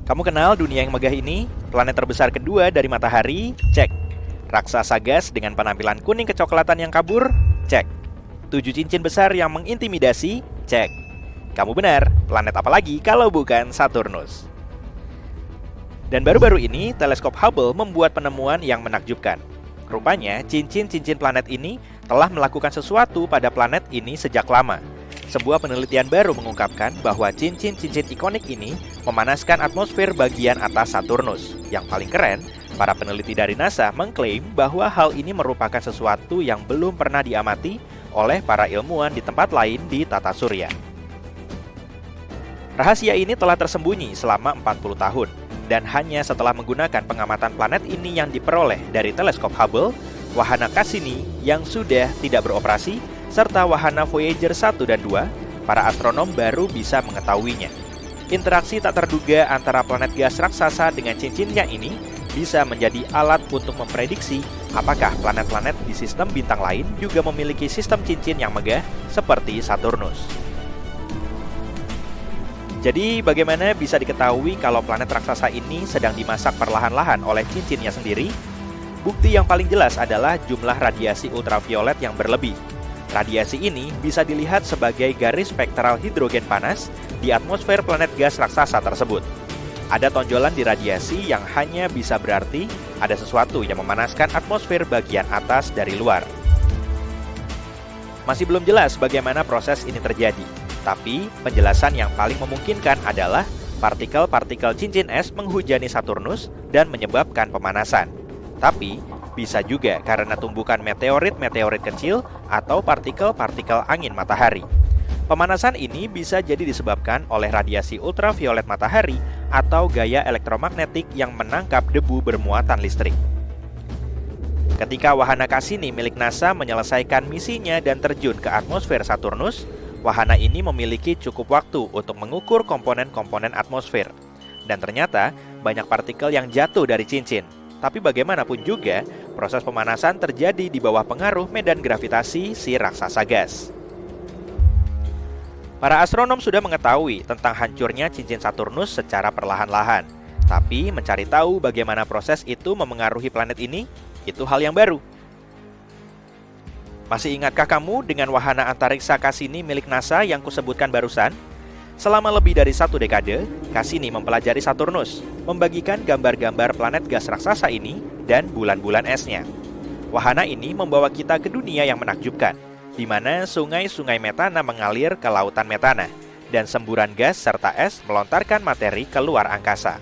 Kamu kenal dunia yang megah ini? Planet terbesar kedua dari matahari? Cek. Raksasa gas dengan penampilan kuning kecoklatan yang kabur? Cek. 7 cincin besar yang mengintimidasi? Cek. Kamu benar, planet apa lagi kalau bukan Saturnus? Dan baru-baru ini, teleskop Hubble membuat penemuan yang menakjubkan. Rupanya, cincin-cincin planet ini telah melakukan sesuatu pada planet ini sejak lama. Sebuah penelitian baru mengungkapkan bahwa cincin-cincin ikonik ini memanaskan atmosfer bagian atas Saturnus. Yang paling keren, para peneliti dari NASA mengklaim bahwa hal ini merupakan sesuatu yang belum pernah diamati oleh para ilmuwan di tempat lain di tata surya. Rahasia ini telah tersembunyi selama 40 tahun, dan hanya setelah menggunakan pengamatan planet ini yang diperoleh dari teleskop Hubble, wahana Cassini yang sudah tidak beroperasi, serta wahana Voyager 1 dan 2, para astronom baru bisa mengetahuinya. Interaksi tak terduga antara planet gas raksasa dengan cincinnya ini bisa menjadi alat untuk memprediksi apakah planet-planet di sistem bintang lain juga memiliki sistem cincin yang megah seperti Saturnus. Jadi bagaimana bisa diketahui kalau planet raksasa ini sedang dimasak perlahan-lahan oleh cincinnya sendiri? Bukti yang paling jelas adalah jumlah radiasi ultraviolet yang berlebih. Radiasi ini bisa dilihat sebagai garis spektral hidrogen panas di atmosfer planet gas raksasa tersebut. Ada tonjolan di radiasi yang hanya bisa berarti ada sesuatu yang memanaskan atmosfer bagian atas dari luar. Masih belum jelas bagaimana proses ini terjadi, tapi penjelasan yang paling memungkinkan adalah partikel-partikel cincin es menghujani Saturnus dan menyebabkan pemanasan. Tapi, bisa juga karena tumbukan meteorit-meteorit kecil atau partikel-partikel angin matahari. Pemanasan ini bisa jadi disebabkan oleh radiasi ultraviolet matahari atau gaya elektromagnetik yang menangkap debu bermuatan listrik. Ketika wahana Cassini milik NASA menyelesaikan misinya dan terjun ke atmosfer Saturnus, wahana ini memiliki cukup waktu untuk mengukur komponen-komponen atmosfer. Dan ternyata banyak partikel yang jatuh dari cincin. Tapi bagaimanapun juga, proses pemanasan terjadi di bawah pengaruh medan gravitasi si raksasa gas. Para astronom sudah mengetahui tentang hancurnya cincin Saturnus secara perlahan-lahan. Tapi mencari tahu bagaimana proses itu memengaruhi planet ini, itu hal yang baru. Masih ingatkah kamu dengan wahana antariksa Cassini milik NASA yang kusebutkan barusan? Selama lebih dari 1 dekade, Cassini mempelajari Saturnus, membagikan gambar-gambar planet gas raksasa ini dan bulan-bulan esnya. Wahana ini membawa kita ke dunia yang menakjubkan, di mana sungai-sungai metana mengalir ke lautan metana, dan semburan gas serta es melontarkan materi ke luar angkasa.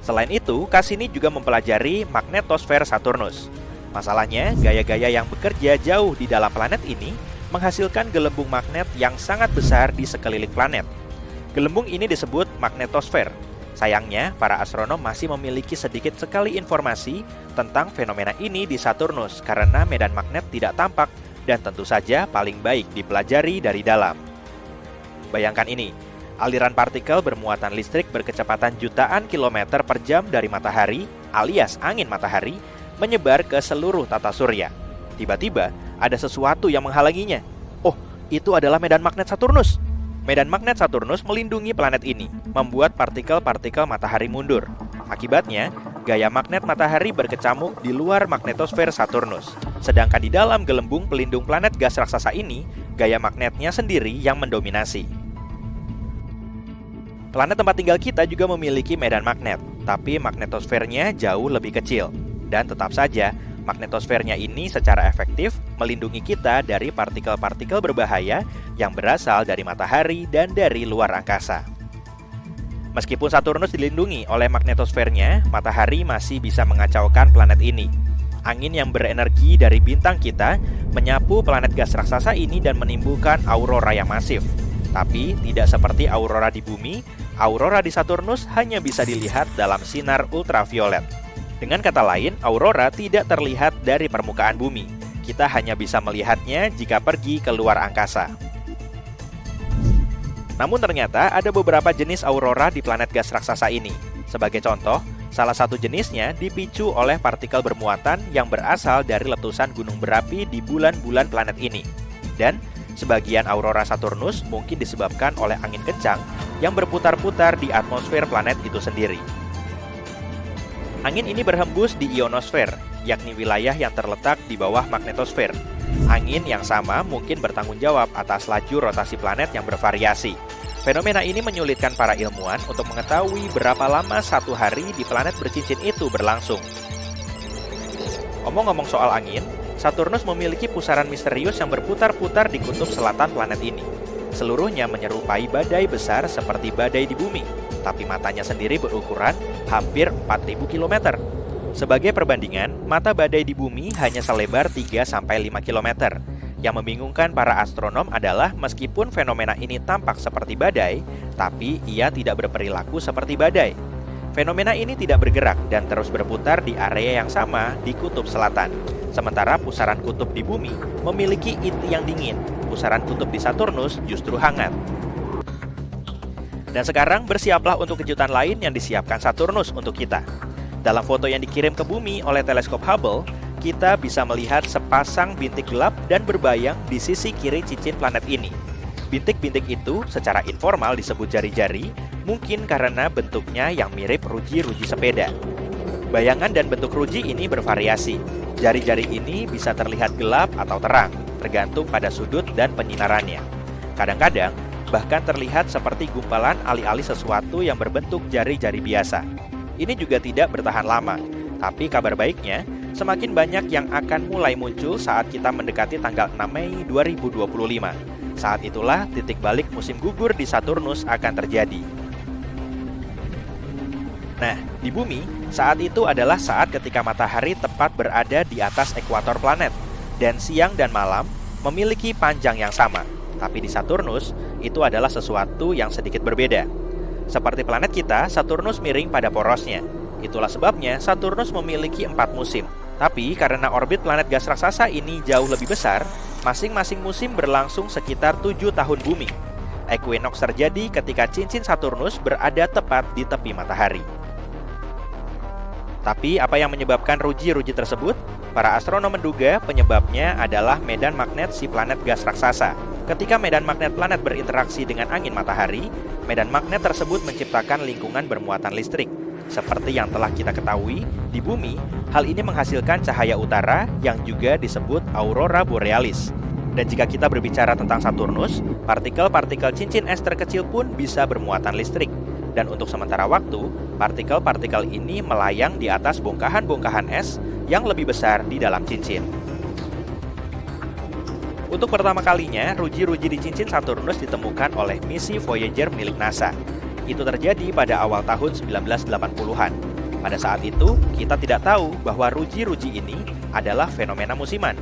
Selain itu, Cassini juga mempelajari magnetosfer Saturnus. Masalahnya, gaya-gaya yang bekerja jauh di dalam planet ini menghasilkan gelembung magnet yang sangat besar di sekeliling planet. Gelembung ini disebut magnetosfer. Sayangnya, para astronom masih memiliki sedikit sekali informasi tentang fenomena ini di Saturnus karena medan magnet tidak tampak dan tentu saja paling baik dipelajari dari dalam. Bayangkan ini, aliran partikel bermuatan listrik berkecepatan jutaan kilometer per jam dari matahari alias angin matahari menyebar ke seluruh tata surya. Tiba-tiba, ada sesuatu yang menghalanginya. Oh, itu adalah medan magnet Saturnus. Medan magnet Saturnus melindungi planet ini, membuat partikel-partikel matahari mundur. Akibatnya, gaya magnet matahari berkecamuk di luar magnetosfer Saturnus. Sedangkan di dalam gelembung pelindung planet gas raksasa ini, gaya magnetnya sendiri yang mendominasi. Planet tempat tinggal kita juga memiliki medan magnet, tapi magnetosfernya jauh lebih kecil. Dan tetap saja, magnetosfernya ini secara efektif melindungi kita dari partikel-partikel berbahaya yang berasal dari matahari dan dari luar angkasa. Meskipun Saturnus dilindungi oleh magnetosfernya, matahari masih bisa mengacaukan planet ini. Angin yang berenergi dari bintang kita menyapu planet gas raksasa ini dan menimbulkan aurora yang masif. Tapi tidak seperti aurora di bumi, aurora di Saturnus hanya bisa dilihat dalam sinar ultraviolet. Dengan kata lain, aurora tidak terlihat dari permukaan bumi. Kita hanya bisa melihatnya jika pergi ke luar angkasa. Namun ternyata ada beberapa jenis aurora di planet gas raksasa ini. Sebagai contoh, salah satu jenisnya dipicu oleh partikel bermuatan yang berasal dari letusan gunung berapi di bulan-bulan planet ini. Dan sebagian aurora Saturnus mungkin disebabkan oleh angin kencang yang berputar-putar di atmosfer planet itu sendiri. Angin ini berhembus di ionosfer, yakni wilayah yang terletak di bawah magnetosfer. Angin yang sama mungkin bertanggung jawab atas laju rotasi planet yang bervariasi. Fenomena ini menyulitkan para ilmuwan untuk mengetahui berapa lama satu hari di planet bercincin itu berlangsung. Omong-omong soal angin, Saturnus memiliki pusaran misterius yang berputar-putar di kutub selatan planet ini. Seluruhnya menyerupai badai besar seperti badai di bumi, tapi matanya sendiri berukuran hampir 4.000 km. Sebagai perbandingan, mata badai di bumi hanya selebar 3-5 km. Yang membingungkan para astronom adalah meskipun fenomena ini tampak seperti badai, tapi ia tidak berperilaku seperti badai. Fenomena ini tidak bergerak dan terus berputar di area yang sama di kutub selatan. Sementara pusaran kutub di bumi memiliki inti yang dingin, pusaran kutub di Saturnus justru hangat. Dan sekarang bersiaplah untuk kejutan lain yang disiapkan Saturnus untuk kita. Dalam foto yang dikirim ke bumi oleh teleskop Hubble, kita bisa melihat sepasang bintik gelap dan berbayang di sisi kiri cincin planet ini. Bintik-bintik itu secara informal disebut jari-jari, mungkin karena bentuknya yang mirip ruji-ruji sepeda. Bayangan dan bentuk ruji ini bervariasi. Jari-jari ini bisa terlihat gelap atau terang, tergantung pada sudut dan penyinarannya. Kadang-kadang, bahkan terlihat seperti gumpalan alih-alih sesuatu yang berbentuk jari-jari biasa. Ini juga tidak bertahan lama, tapi kabar baiknya, semakin banyak yang akan mulai muncul saat kita mendekati tanggal 6 Mei 2025. Saat itulah titik balik musim gugur di Saturnus akan terjadi. Nah, di bumi, saat itu adalah saat ketika matahari tepat berada di atas ekuator planet, dan siang dan malam memiliki panjang yang sama. Tapi di Saturnus, itu adalah sesuatu yang sedikit berbeda. Seperti planet kita, Saturnus miring pada porosnya. Itulah sebabnya Saturnus memiliki 4 musim. Tapi karena orbit planet gas raksasa ini jauh lebih besar, masing-masing musim berlangsung sekitar 7 tahun bumi. Equinox terjadi ketika cincin Saturnus berada tepat di tepi matahari. Tapi apa yang menyebabkan ruji-ruji tersebut? Para astronom menduga penyebabnya adalah medan magnet si planet gas raksasa. Ketika medan magnet planet berinteraksi dengan angin matahari, medan magnet tersebut menciptakan lingkungan bermuatan listrik. Seperti yang telah kita ketahui, di bumi, hal ini menghasilkan cahaya utara yang juga disebut aurora borealis. Dan jika kita berbicara tentang Saturnus, partikel-partikel cincin es terkecil pun bisa bermuatan listrik. Dan untuk sementara waktu, partikel-partikel ini melayang di atas bongkahan-bongkahan es yang lebih besar di dalam cincin. Untuk pertama kalinya, ruji-ruji di cincin Saturnus ditemukan oleh misi Voyager milik NASA. Itu terjadi pada awal tahun 1980-an. Pada saat itu, kita tidak tahu bahwa ruji-ruji ini adalah fenomena musiman.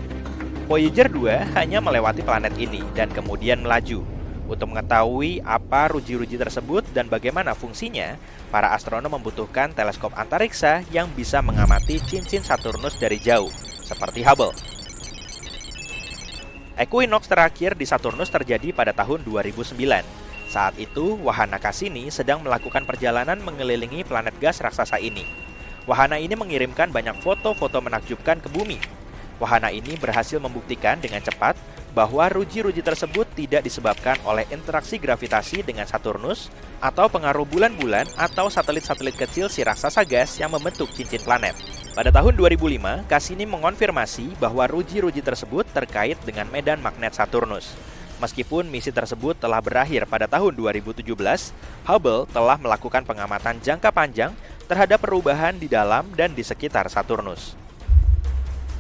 Voyager 2 hanya melewati planet ini dan kemudian melaju. Untuk mengetahui apa ruji-ruji tersebut dan bagaimana fungsinya, para astronom membutuhkan teleskop antariksa yang bisa mengamati cincin Saturnus dari jauh, seperti Hubble. Equinox terakhir di Saturnus terjadi pada tahun 2009. Saat itu, wahana Cassini sedang melakukan perjalanan mengelilingi planet gas raksasa ini. Wahana ini mengirimkan banyak foto-foto menakjubkan ke bumi. Wahana ini berhasil membuktikan dengan cepat bahwa ruji-ruji tersebut tidak disebabkan oleh interaksi gravitasi dengan Saturnus atau pengaruh bulan-bulan atau satelit-satelit kecil si raksasa gas yang membentuk cincin planet. Pada tahun 2005, Cassini mengonfirmasi bahwa ruji-ruji tersebut terkait dengan medan magnet Saturnus. Meskipun misi tersebut telah berakhir pada tahun 2017, Hubble telah melakukan pengamatan jangka panjang terhadap perubahan di dalam dan di sekitar Saturnus.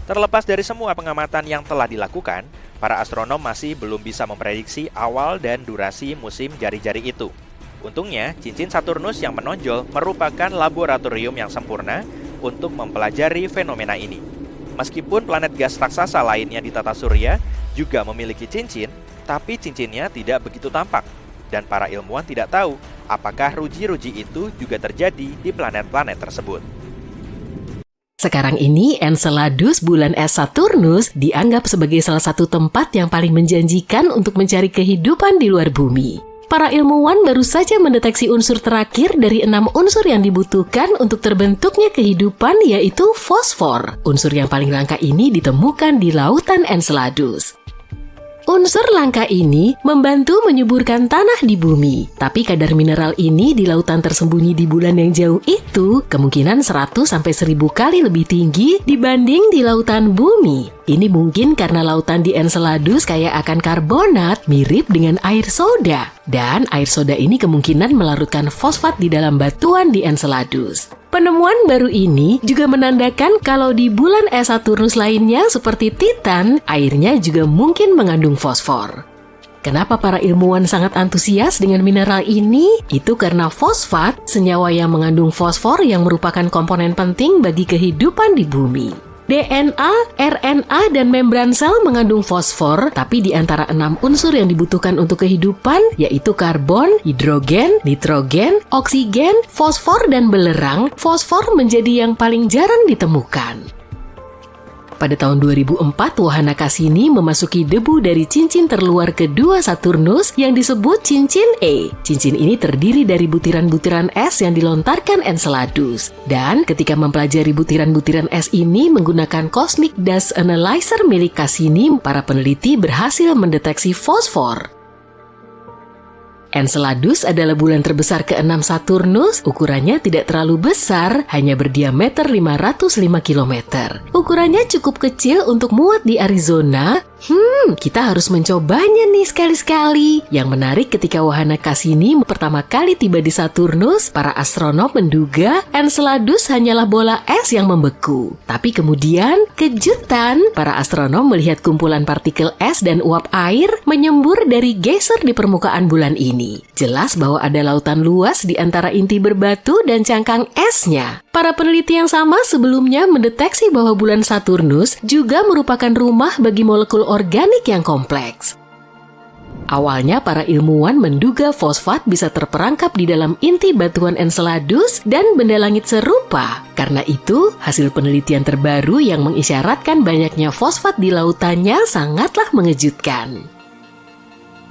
Terlepas dari semua pengamatan yang telah dilakukan, para astronom masih belum bisa memprediksi awal dan durasi musim jari-jari itu. Untungnya, cincin Saturnus yang menonjol merupakan laboratorium yang sempurna untuk mempelajari fenomena ini. Meskipun planet gas raksasa lainnya di tata surya juga memiliki cincin, tapi cincinnya tidak begitu tampak. Dan para ilmuwan tidak tahu apakah ruji-ruji itu juga terjadi di planet-planet tersebut. Sekarang ini, Enceladus bulan es Saturnus dianggap sebagai salah satu tempat yang paling menjanjikan untuk mencari kehidupan di luar bumi. Para ilmuwan baru saja mendeteksi unsur terakhir dari 6 unsur yang dibutuhkan untuk terbentuknya kehidupan, yaitu fosfor. Unsur yang paling langka ini ditemukan di lautan Enceladus. Unsur langka ini membantu menyuburkan tanah di bumi. Tapi kadar mineral ini di lautan tersembunyi di bulan yang jauh itu kemungkinan 100-1000 kali lebih tinggi dibanding di lautan bumi. Ini mungkin karena lautan di Enceladus kaya akan karbonat mirip dengan air soda. Dan air soda ini kemungkinan melarutkan fosfat di dalam batuan di Enceladus. Penemuan baru ini juga menandakan kalau di bulan es Saturnus lainnya seperti Titan, airnya juga mungkin mengandung fosfor. Kenapa para ilmuwan sangat antusias dengan mineral ini? Itu karena fosfat, senyawa yang mengandung fosfor yang merupakan komponen penting bagi kehidupan di bumi. DNA, RNA, dan membran sel mengandung fosfor, tapi di antara 6 unsur yang dibutuhkan untuk kehidupan, yaitu karbon, hidrogen, nitrogen, oksigen, fosfor, dan belerang, fosfor menjadi yang paling jarang ditemukan. Pada tahun 2004, wahana Cassini memasuki debu dari cincin terluar kedua Saturnus yang disebut cincin E. Cincin ini terdiri dari butiran-butiran es yang dilontarkan Enceladus. Dan ketika mempelajari butiran-butiran es ini menggunakan Cosmic Dust Analyzer milik Cassini, para peneliti berhasil mendeteksi fosfor. Enceladus adalah bulan terbesar ke-6 Saturnus. Ukurannya tidak terlalu besar, hanya berdiameter 505 km. Ukurannya cukup kecil untuk muat di Arizona. Kita harus mencobanya nih sekali-sekali. Yang menarik ketika wahana Cassini pertama kali tiba di Saturnus, para astronom menduga Enceladus hanyalah bola es yang membeku. Tapi kemudian, kejutan, para astronom melihat kumpulan partikel es dan uap air menyembur dari geyser di permukaan bulan ini. Jelas bahwa ada lautan luas di antara inti berbatu dan cangkang esnya. Para peneliti yang sama sebelumnya mendeteksi bahwa bulan Saturnus juga merupakan rumah bagi molekul organik yang kompleks. Awalnya para ilmuwan menduga fosfat bisa terperangkap di dalam inti batuan Enceladus dan benda langit serupa. Karena itu, hasil penelitian terbaru yang mengisyaratkan banyaknya fosfat di lautannya sangatlah mengejutkan.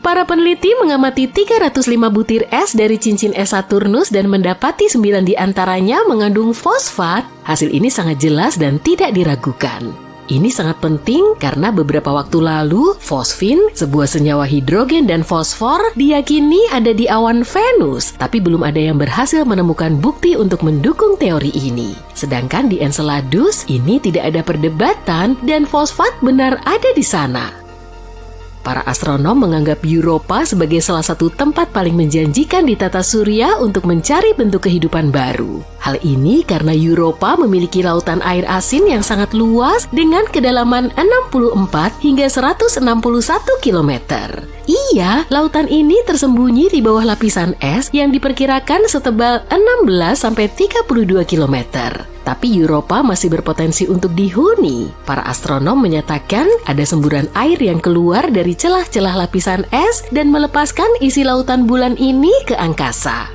Para peneliti mengamati 305 butir es dari cincin es Saturnus dan mendapati 9 di antaranya mengandung fosfat. Hasil ini sangat jelas dan tidak diragukan. Ini sangat penting karena beberapa waktu lalu, fosfin, sebuah senyawa hidrogen dan fosfor, diyakini ada di awan Venus, tapi belum ada yang berhasil menemukan bukti untuk mendukung teori ini. Sedangkan di Enceladus, ini tidak ada perdebatan dan fosfat benar ada di sana. Para astronom menganggap Europa sebagai salah satu tempat paling menjanjikan di tata surya untuk mencari bentuk kehidupan baru. Hal ini karena Europa memiliki lautan air asin yang sangat luas dengan kedalaman 64 hingga 161 km. Iya, lautan ini tersembunyi di bawah lapisan es yang diperkirakan setebal 16-32 km. Tapi Europa masih berpotensi untuk dihuni. Para astronom menyatakan ada semburan air yang keluar dari celah-celah lapisan es dan melepaskan isi lautan bulan ini ke angkasa.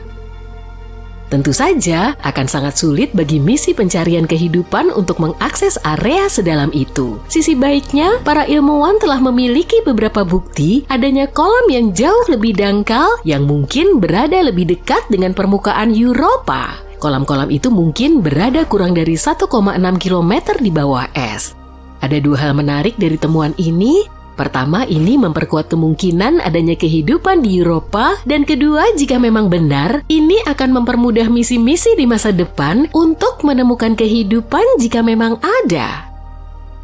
Tentu saja akan sangat sulit bagi misi pencarian kehidupan untuk mengakses area sedalam itu. Sisi baiknya, para ilmuwan telah memiliki beberapa bukti adanya kolam yang jauh lebih dangkal yang mungkin berada lebih dekat dengan permukaan Europa. Kolam-kolam itu mungkin berada kurang dari 1,6 km di bawah es. Ada 2 hal menarik dari temuan ini. Pertama, ini memperkuat kemungkinan adanya kehidupan di Europa. Dan kedua, jika memang benar, ini akan mempermudah misi-misi di masa depan untuk menemukan kehidupan jika memang ada.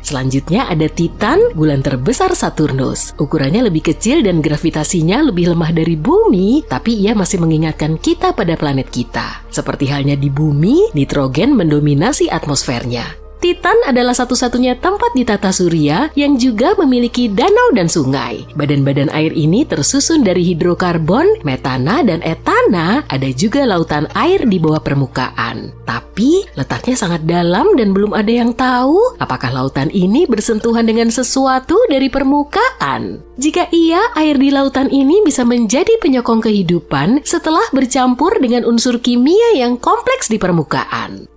Selanjutnya ada Titan, bulan terbesar Saturnus. Ukurannya lebih kecil dan gravitasinya lebih lemah dari bumi, tapi ia masih mengingatkan kita pada planet kita. Seperti halnya di bumi, nitrogen mendominasi atmosfernya. Titan adalah satu-satunya tempat di tata surya yang juga memiliki danau dan sungai. Badan-badan air ini tersusun dari hidrokarbon, metana, dan etana. Ada juga lautan air di bawah permukaan. Tapi letaknya sangat dalam dan belum ada yang tahu apakah lautan ini bersentuhan dengan sesuatu dari permukaan. Jika iya, air di lautan ini bisa menjadi penyokong kehidupan setelah bercampur dengan unsur kimia yang kompleks di permukaan.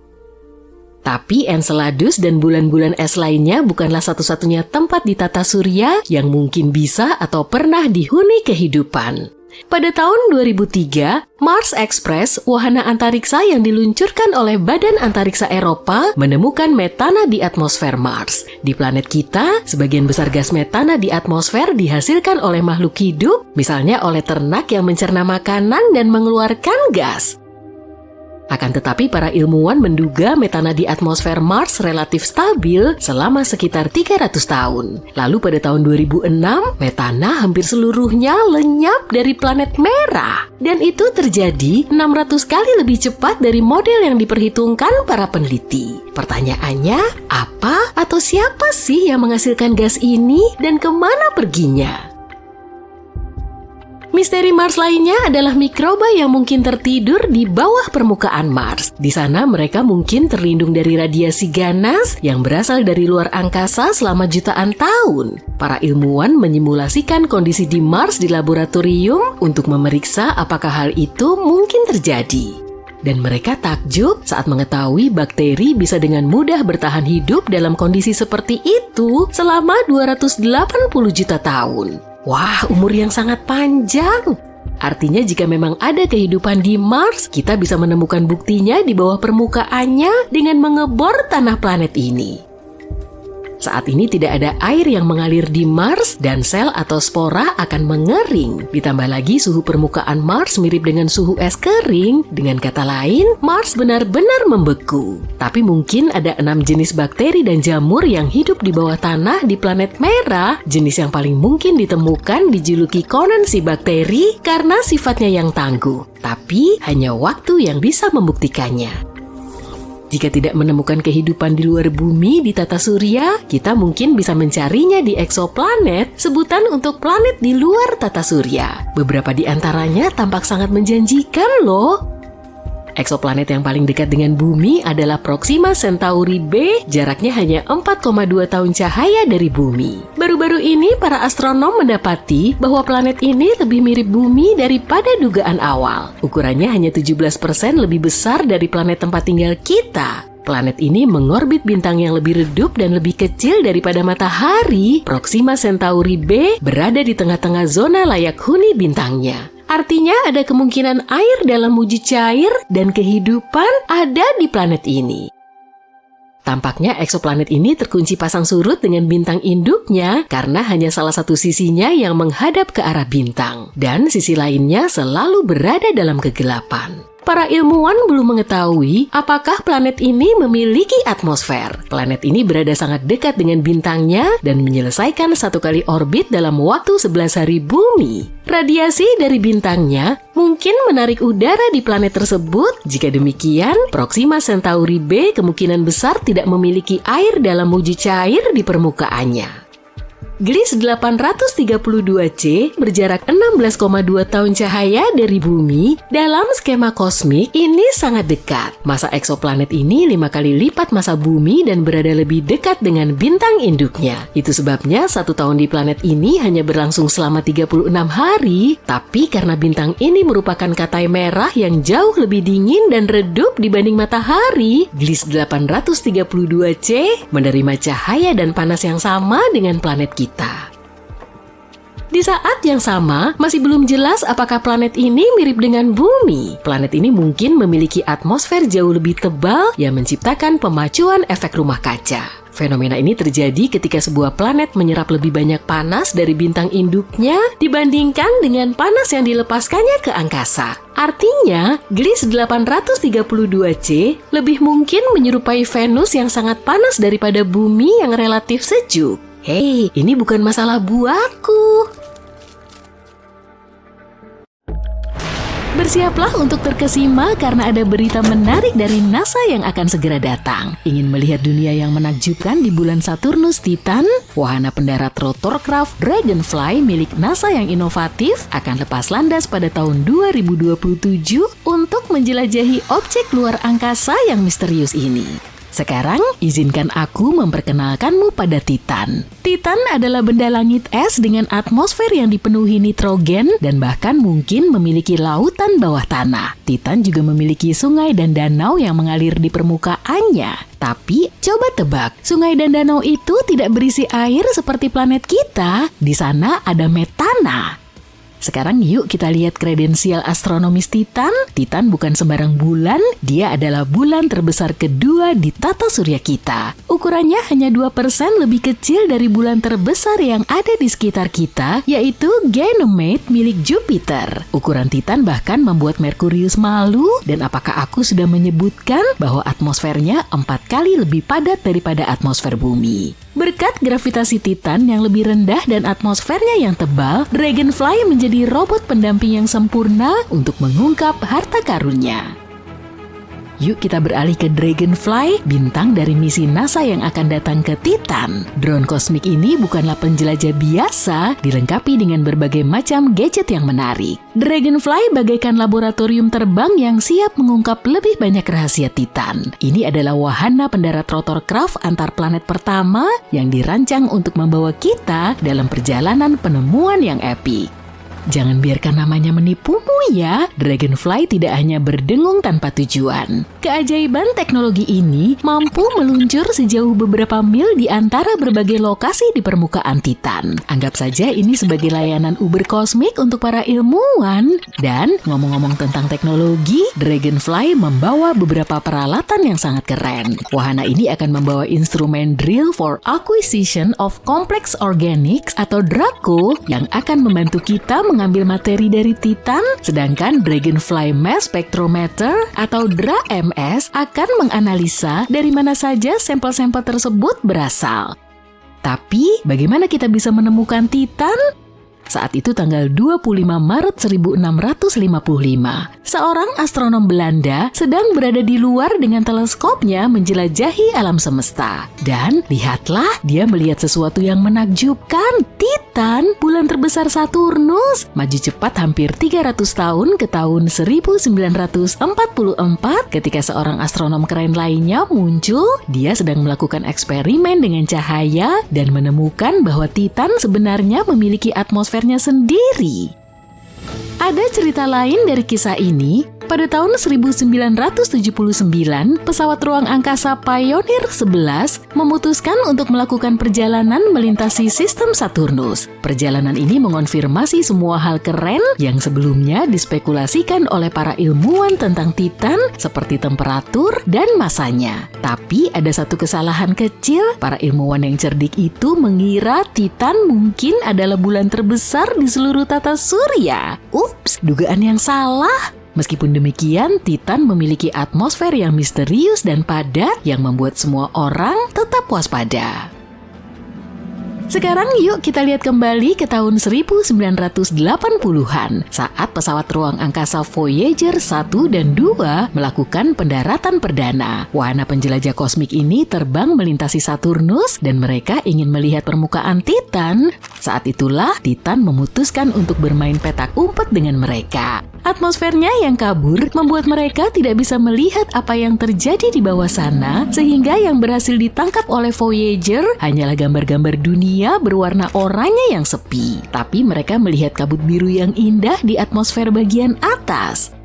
Tapi Enceladus dan bulan-bulan es lainnya bukanlah satu-satunya tempat di tata surya yang mungkin bisa atau pernah dihuni kehidupan. Pada tahun 2003, Mars Express, wahana antariksa yang diluncurkan oleh Badan Antariksa Eropa, menemukan metana di atmosfer Mars. Di planet kita, sebagian besar gas metana di atmosfer dihasilkan oleh makhluk hidup, misalnya oleh ternak yang mencerna makanan dan mengeluarkan gas. Akan tetapi para ilmuwan menduga metana di atmosfer Mars relatif stabil selama sekitar 300 tahun. Lalu pada tahun 2006, metana hampir seluruhnya lenyap dari planet merah. Dan itu terjadi 600 kali lebih cepat dari model yang diperhitungkan para peneliti. Pertanyaannya, apa atau siapa sih yang menghasilkan gas ini dan kemana perginya? Misteri Mars lainnya adalah mikroba yang mungkin tertidur di bawah permukaan Mars. Di sana mereka mungkin terlindung dari radiasi ganas yang berasal dari luar angkasa selama jutaan tahun. Para ilmuwan menyimulasikan kondisi di Mars di laboratorium untuk memeriksa apakah hal itu mungkin terjadi. Dan mereka takjub saat mengetahui bakteri bisa dengan mudah bertahan hidup dalam kondisi seperti itu selama 280 juta tahun. Wah, umur yang sangat panjang. Artinya jika memang ada kehidupan di Mars, kita bisa menemukan buktinya di bawah permukaannya dengan mengebor tanah planet ini. Saat ini tidak ada air yang mengalir di Mars dan sel atau spora akan mengering. Ditambah lagi suhu permukaan Mars mirip dengan suhu es kering. Dengan kata lain, Mars benar-benar membeku. Tapi mungkin ada 6 jenis bakteri dan jamur yang hidup di bawah tanah di planet merah. Jenis yang paling mungkin ditemukan dijuluki konon si bakteri karena sifatnya yang tangguh. Tapi hanya waktu yang bisa membuktikannya. Jika tidak menemukan kehidupan di luar bumi di tata surya, kita mungkin bisa mencarinya di eksoplanet, sebutan untuk planet di luar tata surya. Beberapa di antaranya tampak sangat menjanjikan loh. Eksoplanet yang paling dekat dengan bumi adalah Proxima Centauri b, jaraknya hanya 4,2 tahun cahaya dari bumi. Baru-baru ini para astronom mendapati bahwa planet ini lebih mirip bumi daripada dugaan awal. Ukurannya hanya 17% lebih besar dari planet tempat tinggal kita. Planet ini mengorbit bintang yang lebih redup dan lebih kecil daripada matahari. Proxima Centauri b berada di tengah-tengah zona layak huni bintangnya. Artinya ada kemungkinan air dalam wujud cair dan kehidupan ada di planet ini. Tampaknya eksoplanet ini terkunci pasang surut dengan bintang induknya karena hanya salah satu sisinya yang menghadap ke arah bintang dan sisi lainnya selalu berada dalam kegelapan. Para ilmuwan belum mengetahui apakah planet ini memiliki atmosfer. Planet ini berada sangat dekat dengan bintangnya dan menyelesaikan 1 kali orbit dalam waktu 11 hari bumi. Radiasi dari bintangnya mungkin menarik udara di planet tersebut. Jika demikian, Proxima Centauri b kemungkinan besar tidak memiliki air dalam wujud cair di permukaannya. Gliese 832c berjarak 16,2 tahun cahaya dari bumi. Dalam skema kosmik, ini sangat dekat. Masa eksoplanet ini 5 kali lipat masa bumi dan berada lebih dekat dengan bintang induknya. Itu sebabnya 1 tahun di planet ini hanya berlangsung selama 36 hari. Tapi karena bintang ini merupakan katai merah yang jauh lebih dingin dan redup dibanding matahari, Gliese 832c menerima cahaya dan panas yang sama dengan planet kita. Di saat yang sama, masih belum jelas apakah planet ini mirip dengan bumi. Planet ini mungkin memiliki atmosfer jauh lebih tebal yang menciptakan pemacuan efek rumah kaca. Fenomena ini terjadi ketika sebuah planet menyerap lebih banyak panas dari bintang induknya dibandingkan dengan panas yang dilepaskannya ke angkasa. Artinya, Gliese 832c lebih mungkin menyerupai Venus yang sangat panas daripada bumi yang relatif sejuk. Hei, ini bukan masalah buatku. Bersiaplah untuk terkesima karena ada berita menarik dari NASA yang akan segera datang. Ingin melihat dunia yang menakjubkan di bulan Saturnus Titan? Wahana pendarat rotorcraft Dragonfly milik NASA yang inovatif akan lepas landas pada tahun 2027 untuk menjelajahi objek luar angkasa yang misterius ini. Sekarang, izinkan aku memperkenalkanmu pada Titan. Titan adalah benda langit es dengan atmosfer yang dipenuhi nitrogen dan bahkan mungkin memiliki lautan bawah tanah. Titan juga memiliki sungai dan danau yang mengalir di permukaannya. Tapi, coba tebak, sungai dan danau itu tidak berisi air seperti planet kita. Di sana ada metana. Sekarang yuk kita lihat kredensial astronomis Titan. Titan bukan sembarang bulan, dia adalah bulan terbesar kedua di tata surya kita. Ukurannya hanya 2% lebih kecil dari bulan terbesar yang ada di sekitar kita, yaitu Ganymede milik Jupiter. Ukuran Titan bahkan membuat Merkurius malu, dan apakah aku sudah menyebutkan bahwa atmosfernya 4 kali lebih padat daripada atmosfer bumi. Berkat gravitasi Titan yang lebih rendah dan atmosfernya yang tebal, Dragonfly menjadi robot pendamping yang sempurna untuk mengungkap harta karunnya. Yuk kita beralih ke Dragonfly, bintang dari misi NASA yang akan datang ke Titan. Drone kosmik ini bukanlah penjelajah biasa, dilengkapi dengan berbagai macam gadget yang menarik. Dragonfly bagaikan laboratorium terbang yang siap mengungkap lebih banyak rahasia Titan. Ini adalah wahana pendarat rotorcraft antar planet pertama yang dirancang untuk membawa kita dalam perjalanan penemuan yang epik. Jangan biarkan namanya menipumu ya, Dragonfly tidak hanya berdengung tanpa tujuan. Keajaiban teknologi ini mampu meluncur sejauh beberapa mil di antara berbagai lokasi di permukaan Titan. Anggap saja ini sebagai layanan Uber kosmik untuk para ilmuwan. Dan ngomong-ngomong tentang teknologi, Dragonfly membawa beberapa peralatan yang sangat keren. Wahana ini akan membawa instrumen Drill for Acquisition of Complex Organics atau DRACO yang akan membantu kita mengambil materi dari Titan, sedangkan Dragonfly Mass Spectrometer atau DRA-MS akan menganalisa dari mana saja sampel-sampel tersebut berasal. Tapi, bagaimana kita bisa menemukan Titan? Saat itu tanggal 25 Maret 1655, seorang astronom Belanda sedang berada di luar dengan teleskopnya menjelajahi alam semesta. Dan lihatlah, dia melihat sesuatu yang menakjubkan. Titan, bulan terbesar Saturnus, maju cepat hampir 300 tahun ke tahun 1944 ketika seorang astronom keren lainnya muncul. Dia sedang melakukan eksperimen dengan cahaya dan menemukan bahwa Titan sebenarnya memiliki atmosfernya sendiri. Ada cerita lain dari kisah ini. Pada tahun 1979, pesawat ruang angkasa Pioneer 11 memutuskan untuk melakukan perjalanan melintasi sistem Saturnus. Perjalanan ini mengonfirmasi semua hal keren yang sebelumnya dispekulasikan oleh para ilmuwan tentang Titan, seperti temperatur dan masanya. Tapi ada satu kesalahan kecil, para ilmuwan yang cerdik itu mengira Titan mungkin adalah bulan terbesar di seluruh tata surya. Ups, dugaan yang salah. Meskipun demikian, Titan memiliki atmosfer yang misterius dan padat yang membuat semua orang tetap waspada. Sekarang yuk kita lihat kembali ke tahun 1980-an saat pesawat ruang angkasa Voyager 1 dan 2 melakukan pendaratan perdana. Wahana penjelajah kosmik ini terbang melintasi Saturnus dan mereka ingin melihat permukaan Titan. Saat itulah Titan memutuskan untuk bermain petak umpet dengan mereka. Atmosfernya yang kabur membuat mereka tidak bisa melihat apa yang terjadi di bawah sana, sehingga yang berhasil ditangkap oleh Voyager hanyalah gambar-gambar dunia berwarna oranye yang sepi. Tapi mereka melihat kabut biru yang indah di atmosfer bagian atas.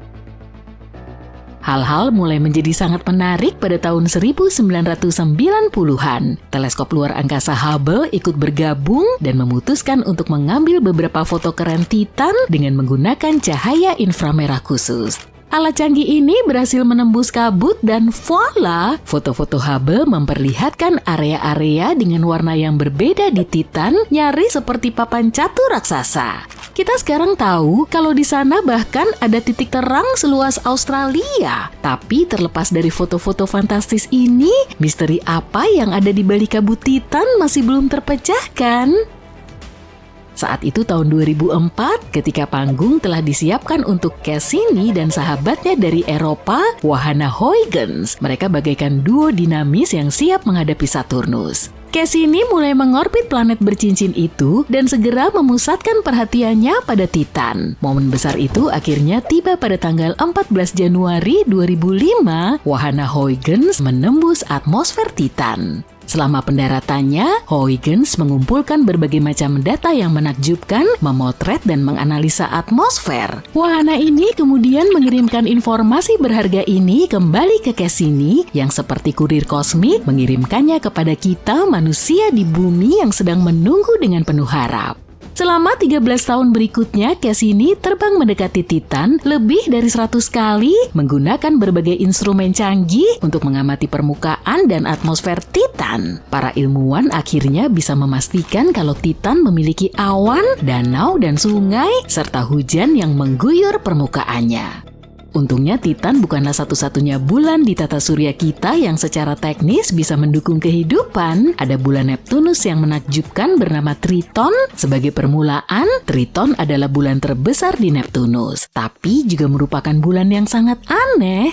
Hal-hal mulai menjadi sangat menarik pada tahun 1990-an. Teleskop luar angkasa Hubble ikut bergabung dan memutuskan untuk mengambil beberapa foto keren Titan dengan menggunakan cahaya inframerah khusus. Alat canggih ini berhasil menembus kabut dan voila, foto-foto Hubble memperlihatkan area-area dengan warna yang berbeda di Titan, nyaris seperti papan catur raksasa. Kita sekarang tahu kalau di sana bahkan ada titik terang seluas Australia. Tapi terlepas dari foto-foto fantastis ini, misteri apa yang ada di balik kabut Titan masih belum terpecahkan. Saat itu tahun 2004, ketika panggung telah disiapkan untuk Cassini dan sahabatnya dari Eropa, wahana Huygens. Mereka bagaikan duo dinamis yang siap menghadapi Saturnus. Cassini mulai mengorbit planet bercincin itu dan segera memusatkan perhatiannya pada Titan. Momen besar itu akhirnya tiba pada tanggal 14 Januari 2005, wahana Huygens menembus atmosfer Titan. Selama pendaratannya, Huygens mengumpulkan berbagai macam data yang menakjubkan, memotret dan menganalisa atmosfer. Wahana ini kemudian mengirimkan informasi berharga ini kembali ke Cassini yang seperti kurir kosmik mengirimkannya kepada kita manusia di bumi yang sedang menunggu dengan penuh harap. Selama 13 tahun berikutnya, Cassini terbang mendekati Titan lebih dari 100 kali menggunakan berbagai instrumen canggih untuk mengamati permukaan dan atmosfer Titan. Para ilmuwan akhirnya bisa memastikan kalau Titan memiliki awan, danau, dan sungai, serta hujan yang mengguyur permukaannya. Untungnya Titan bukanlah satu-satunya bulan di tata surya kita yang secara teknis bisa mendukung kehidupan. Ada bulan Neptunus yang menakjubkan bernama Triton. Sebagai permulaan, Triton adalah bulan terbesar di Neptunus, tapi juga merupakan bulan yang sangat aneh.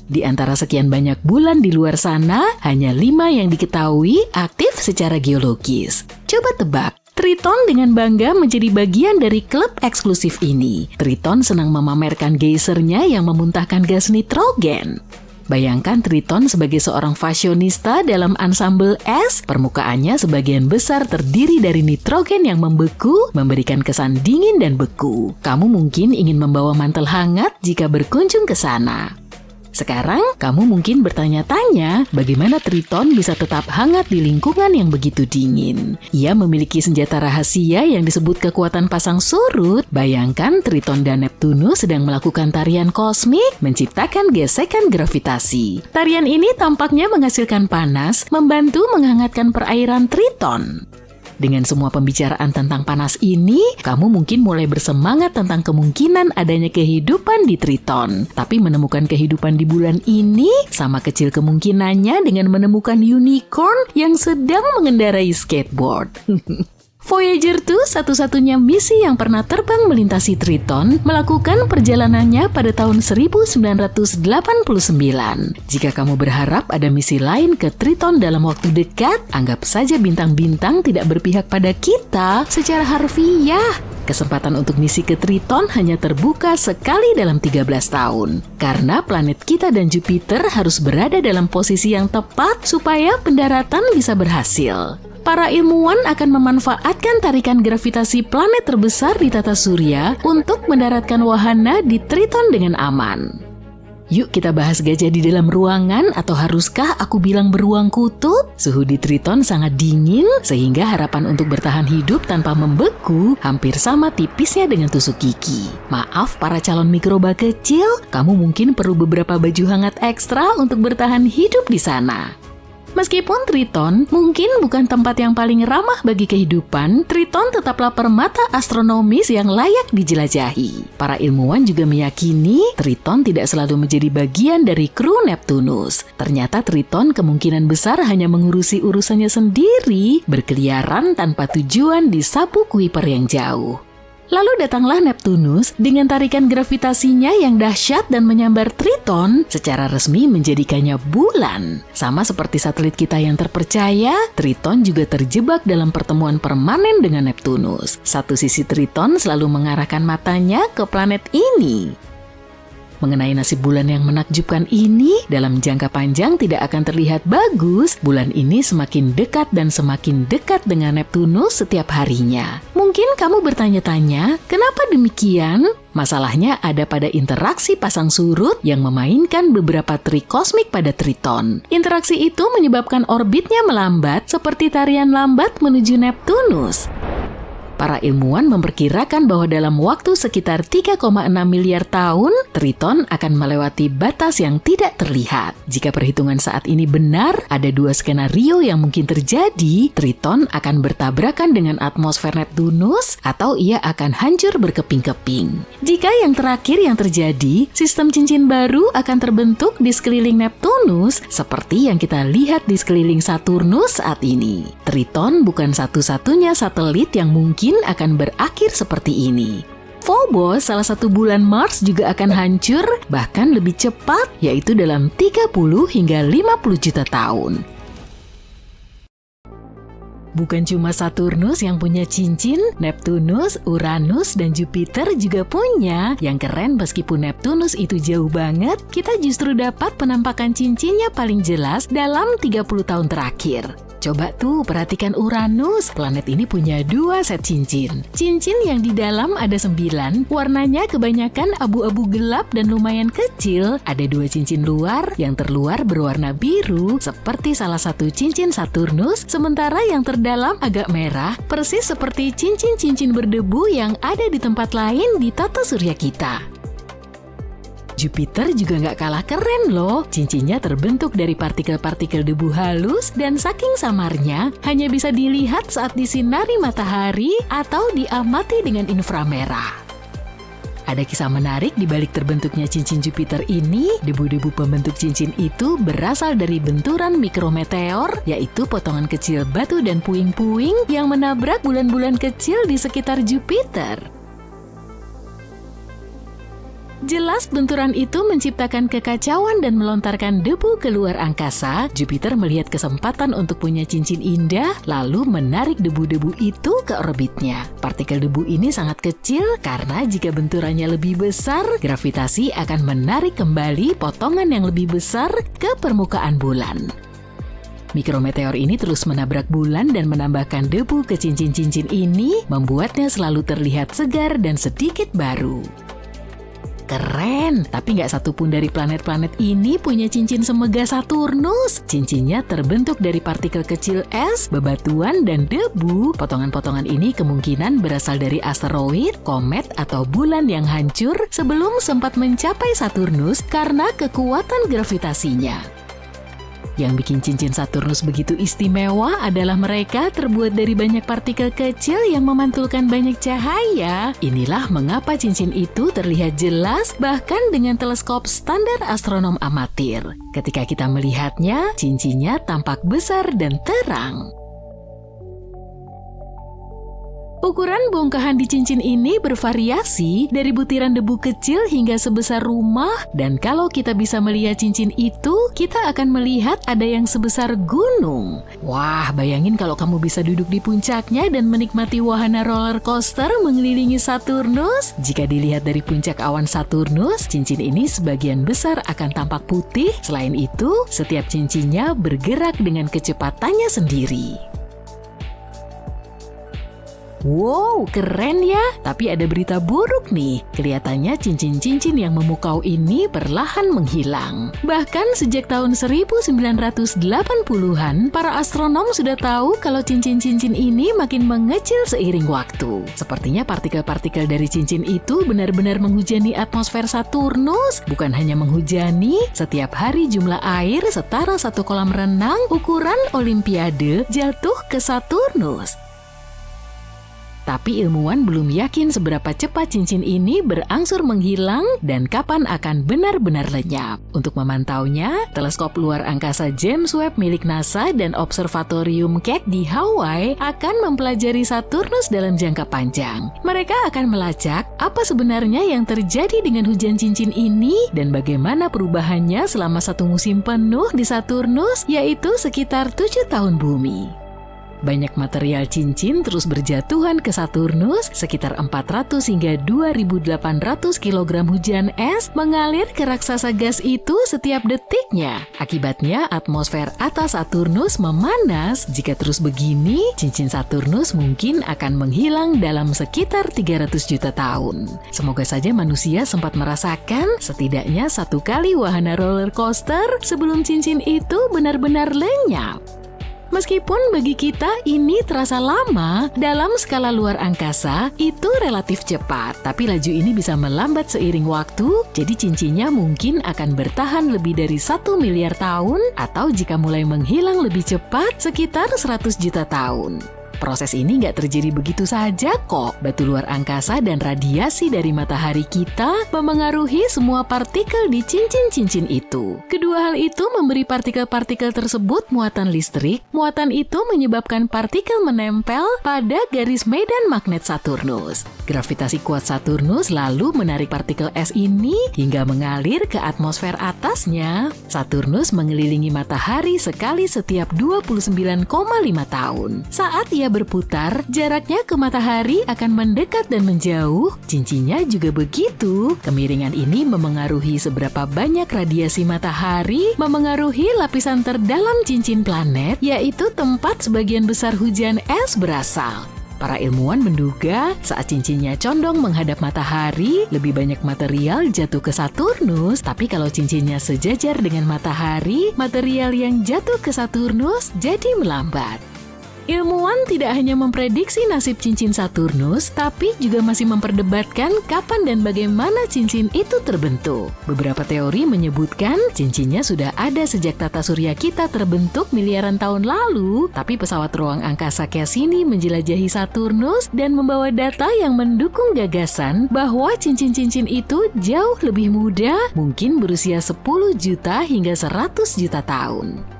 Di antara sekian banyak bulan di luar sana, hanya 5 yang diketahui aktif secara geologis. Coba tebak. Triton dengan bangga menjadi bagian dari klub eksklusif ini. Triton senang memamerkan geysernya yang memuntahkan gas nitrogen. Bayangkan Triton sebagai seorang fashionista dalam ansambel es, permukaannya sebagian besar terdiri dari nitrogen yang membeku, memberikan kesan dingin dan beku. Kamu mungkin ingin membawa mantel hangat jika berkunjung ke sana. Sekarang, kamu mungkin bertanya-tanya bagaimana Triton bisa tetap hangat di lingkungan yang begitu dingin. Ia memiliki senjata rahasia yang disebut kekuatan pasang surut. Bayangkan Triton dan Neptunus sedang melakukan tarian kosmik, menciptakan gesekan gravitasi. Tarian ini tampaknya menghasilkan panas, membantu menghangatkan perairan Triton. Dengan semua pembicaraan tentang panas ini, kamu mungkin mulai bersemangat tentang kemungkinan adanya kehidupan di Triton. Tapi menemukan kehidupan di bulan ini sama kecil kemungkinannya dengan menemukan unicorn yang sedang mengendarai skateboard. Voyager 2, satu-satunya misi yang pernah terbang melintasi Triton, melakukan perjalanannya pada tahun 1989. Jika kamu berharap ada misi lain ke Triton dalam waktu dekat, anggap saja bintang-bintang tidak berpihak pada kita secara harfiah. Kesempatan untuk misi ke Triton hanya terbuka sekali dalam 13 tahun. Karena planet kita dan Jupiter harus berada dalam posisi yang tepat supaya pendaratan bisa berhasil. Para ilmuwan akan memanfaatkan tarikan gravitasi planet terbesar di tata surya untuk mendaratkan wahana di Triton dengan aman. Yuk kita bahas gajah di dalam ruangan, atau haruskah aku bilang beruang kutub? Suhu di Triton sangat dingin sehingga harapan untuk bertahan hidup tanpa membeku hampir sama tipisnya dengan tusuk gigi. Maaf para calon mikroba kecil, kamu mungkin perlu beberapa baju hangat ekstra untuk bertahan hidup di sana. Meskipun Triton mungkin bukan tempat yang paling ramah bagi kehidupan, Triton tetaplah permata astronomis yang layak dijelajahi. Para ilmuwan juga meyakini Triton tidak selalu menjadi bagian dari kru Neptunus. Ternyata Triton kemungkinan besar hanya mengurusi urusannya sendiri, berkeliaran tanpa tujuan di sapu Kuiper yang jauh. Lalu datanglah Neptunus dengan tarikan gravitasinya yang dahsyat dan menyambar Triton, secara resmi menjadikannya bulan. Sama seperti satelit kita yang terpercaya, Triton juga terjebak dalam pertemuan permanen dengan Neptunus. Satu sisi Triton selalu mengarahkan matanya ke planet ini. Mengenai nasib bulan yang menakjubkan ini, dalam jangka panjang tidak akan terlihat bagus. Bulan ini semakin dekat dan semakin dekat dengan Neptunus setiap harinya. Mungkin kamu bertanya-tanya, kenapa demikian? Masalahnya ada pada interaksi pasang surut yang memainkan beberapa trik kosmik pada Triton. Interaksi itu menyebabkan orbitnya melambat seperti tarian lambat menuju Neptunus. Para ilmuwan memperkirakan bahwa dalam waktu sekitar 3,6 miliar tahun, Triton akan melewati batas yang tidak terlihat. Jika perhitungan saat ini benar, ada 2 skenario yang mungkin terjadi. Triton akan bertabrakan dengan atmosfer Neptunus, atau ia akan hancur berkeping-keping. Jika yang terakhir yang terjadi, sistem cincin baru akan terbentuk di sekeliling Neptunus, seperti yang kita lihat di sekeliling Saturnus saat ini. Triton bukan satu-satunya satelit yang mungkin akan berakhir seperti ini. Phobos, salah satu bulan Mars, juga akan hancur, bahkan lebih cepat, yaitu dalam 30 hingga 50 juta tahun. Bukan cuma Saturnus yang punya cincin, Neptunus, Uranus, dan Jupiter juga punya. Yang keren, meskipun Neptunus itu jauh banget, kita justru dapat penampakan cincinnya paling jelas dalam 30 tahun terakhir. Coba tuh perhatikan Uranus. Planet ini punya 2 set cincin. Cincin yang di dalam ada 9, warnanya kebanyakan abu-abu gelap dan lumayan kecil. Ada 2 cincin luar, yang terluar berwarna biru seperti salah satu cincin Saturnus, sementara yang terdalam agak merah, persis seperti cincin-cincin berdebu yang ada di tempat lain di tata surya kita. Jupiter juga nggak kalah keren loh. Cincinnya terbentuk dari partikel-partikel debu halus dan saking samarnya hanya bisa dilihat saat disinari matahari atau diamati dengan inframerah. Ada kisah menarik di balik terbentuknya cincin Jupiter ini. Debu-debu pembentuk cincin itu berasal dari benturan mikrometeor, yaitu potongan kecil batu dan puing-puing yang menabrak bulan-bulan kecil di sekitar Jupiter. Jelas benturan itu menciptakan kekacauan dan melontarkan debu keluar angkasa. Jupiter melihat kesempatan untuk punya cincin indah, lalu menarik debu-debu itu ke orbitnya. Partikel debu ini sangat kecil karena jika benturannya lebih besar, gravitasi akan menarik kembali potongan yang lebih besar ke permukaan bulan. Mikrometeor ini terus menabrak bulan dan menambahkan debu ke cincin-cincin ini, membuatnya selalu terlihat segar dan sedikit baru. Keren, tapi nggak satupun dari planet-planet ini punya cincin semegah Saturnus. Cincinnya terbentuk dari partikel kecil es, bebatuan, dan debu. Potongan-potongan ini kemungkinan berasal dari asteroid, komet, atau bulan yang hancur sebelum sempat mencapai Saturnus karena kekuatan gravitasinya. Yang bikin cincin Saturnus begitu istimewa adalah mereka terbuat dari banyak partikel kecil yang memantulkan banyak cahaya. Inilah mengapa cincin itu terlihat jelas bahkan dengan teleskop standar astronom amatir. Ketika kita melihatnya, cincinnya tampak besar dan terang. Ukuran bongkahan di cincin ini bervariasi dari butiran debu kecil hingga sebesar rumah, dan kalau kita bisa melihat cincin itu, kita akan melihat ada yang sebesar gunung. Wah, bayangin kalau kamu bisa duduk di puncaknya dan menikmati wahana roller coaster mengelilingi Saturnus. Jika dilihat dari puncak awan Saturnus, cincin ini sebagian besar akan tampak putih. Selain itu, setiap cincinnya bergerak dengan kecepatannya sendiri. Wow, keren ya. Tapi ada berita buruk nih. Kelihatannya cincin-cincin yang memukau ini perlahan menghilang. Bahkan sejak tahun 1980-an, para astronom sudah tahu kalau cincin-cincin ini makin mengecil seiring waktu. Sepertinya partikel-partikel dari cincin itu benar-benar menghujani atmosfer Saturnus. Bukan hanya menghujani, setiap hari jumlah air setara satu kolam renang ukuran Olimpiade jatuh ke Saturnus. Tapi ilmuwan belum yakin seberapa cepat cincin ini berangsur menghilang dan kapan akan benar-benar lenyap. Untuk memantaunya, teleskop luar angkasa James Webb milik NASA dan Observatorium Keck di Hawaii akan mempelajari Saturnus dalam jangka panjang. Mereka akan melacak apa sebenarnya yang terjadi dengan hujan cincin ini dan bagaimana perubahannya selama satu musim penuh di Saturnus, yaitu sekitar 7 tahun bumi. Banyak material cincin terus berjatuhan ke Saturnus, sekitar 400 hingga 2.800 kg hujan es mengalir ke raksasa gas itu setiap detiknya. Akibatnya atmosfer atas Saturnus memanas. Jika terus begini, cincin Saturnus mungkin akan menghilang dalam sekitar 300 juta tahun. Semoga saja manusia sempat merasakan setidaknya satu kali wahana roller coaster sebelum cincin itu benar-benar lenyap. Meskipun bagi kita ini terasa lama, dalam skala luar angkasa itu relatif cepat. Tapi laju ini bisa melambat seiring waktu, jadi cincinnya mungkin akan bertahan lebih dari 1 miliar tahun, atau jika mulai menghilang lebih cepat, sekitar 100 juta tahun. Proses ini nggak terjadi begitu saja kok. Batu luar angkasa dan radiasi dari matahari kita memengaruhi semua partikel di cincin-cincin itu. Kedua hal itu memberi partikel-partikel tersebut muatan listrik. Muatan itu menyebabkan partikel menempel pada garis medan magnet Saturnus. Gravitasi kuat Saturnus lalu menarik partikel es ini hingga mengalir ke atmosfer atasnya. Saturnus mengelilingi matahari sekali setiap 29,5 tahun. Saat ia cahaya berputar, jaraknya ke matahari akan mendekat dan menjauh. Cincinnya juga begitu. Kemiringan ini memengaruhi seberapa banyak radiasi matahari, memengaruhi lapisan terdalam cincin planet, yaitu tempat sebagian besar hujan es berasal. Para ilmuwan menduga saat cincinnya condong menghadap matahari, lebih banyak material jatuh ke Saturnus, tapi kalau cincinnya sejajar dengan matahari, material yang jatuh ke Saturnus jadi melambat. Ilmuwan tidak hanya memprediksi nasib cincin Saturnus, tapi juga masih memperdebatkan kapan dan bagaimana cincin itu terbentuk. Beberapa teori menyebutkan cincinnya sudah ada sejak tata surya kita terbentuk miliaran tahun lalu, tapi pesawat ruang angkasa Cassini menjelajahi Saturnus dan membawa data yang mendukung gagasan bahwa cincin-cincin itu jauh lebih muda, mungkin berusia 10 juta hingga 100 juta tahun.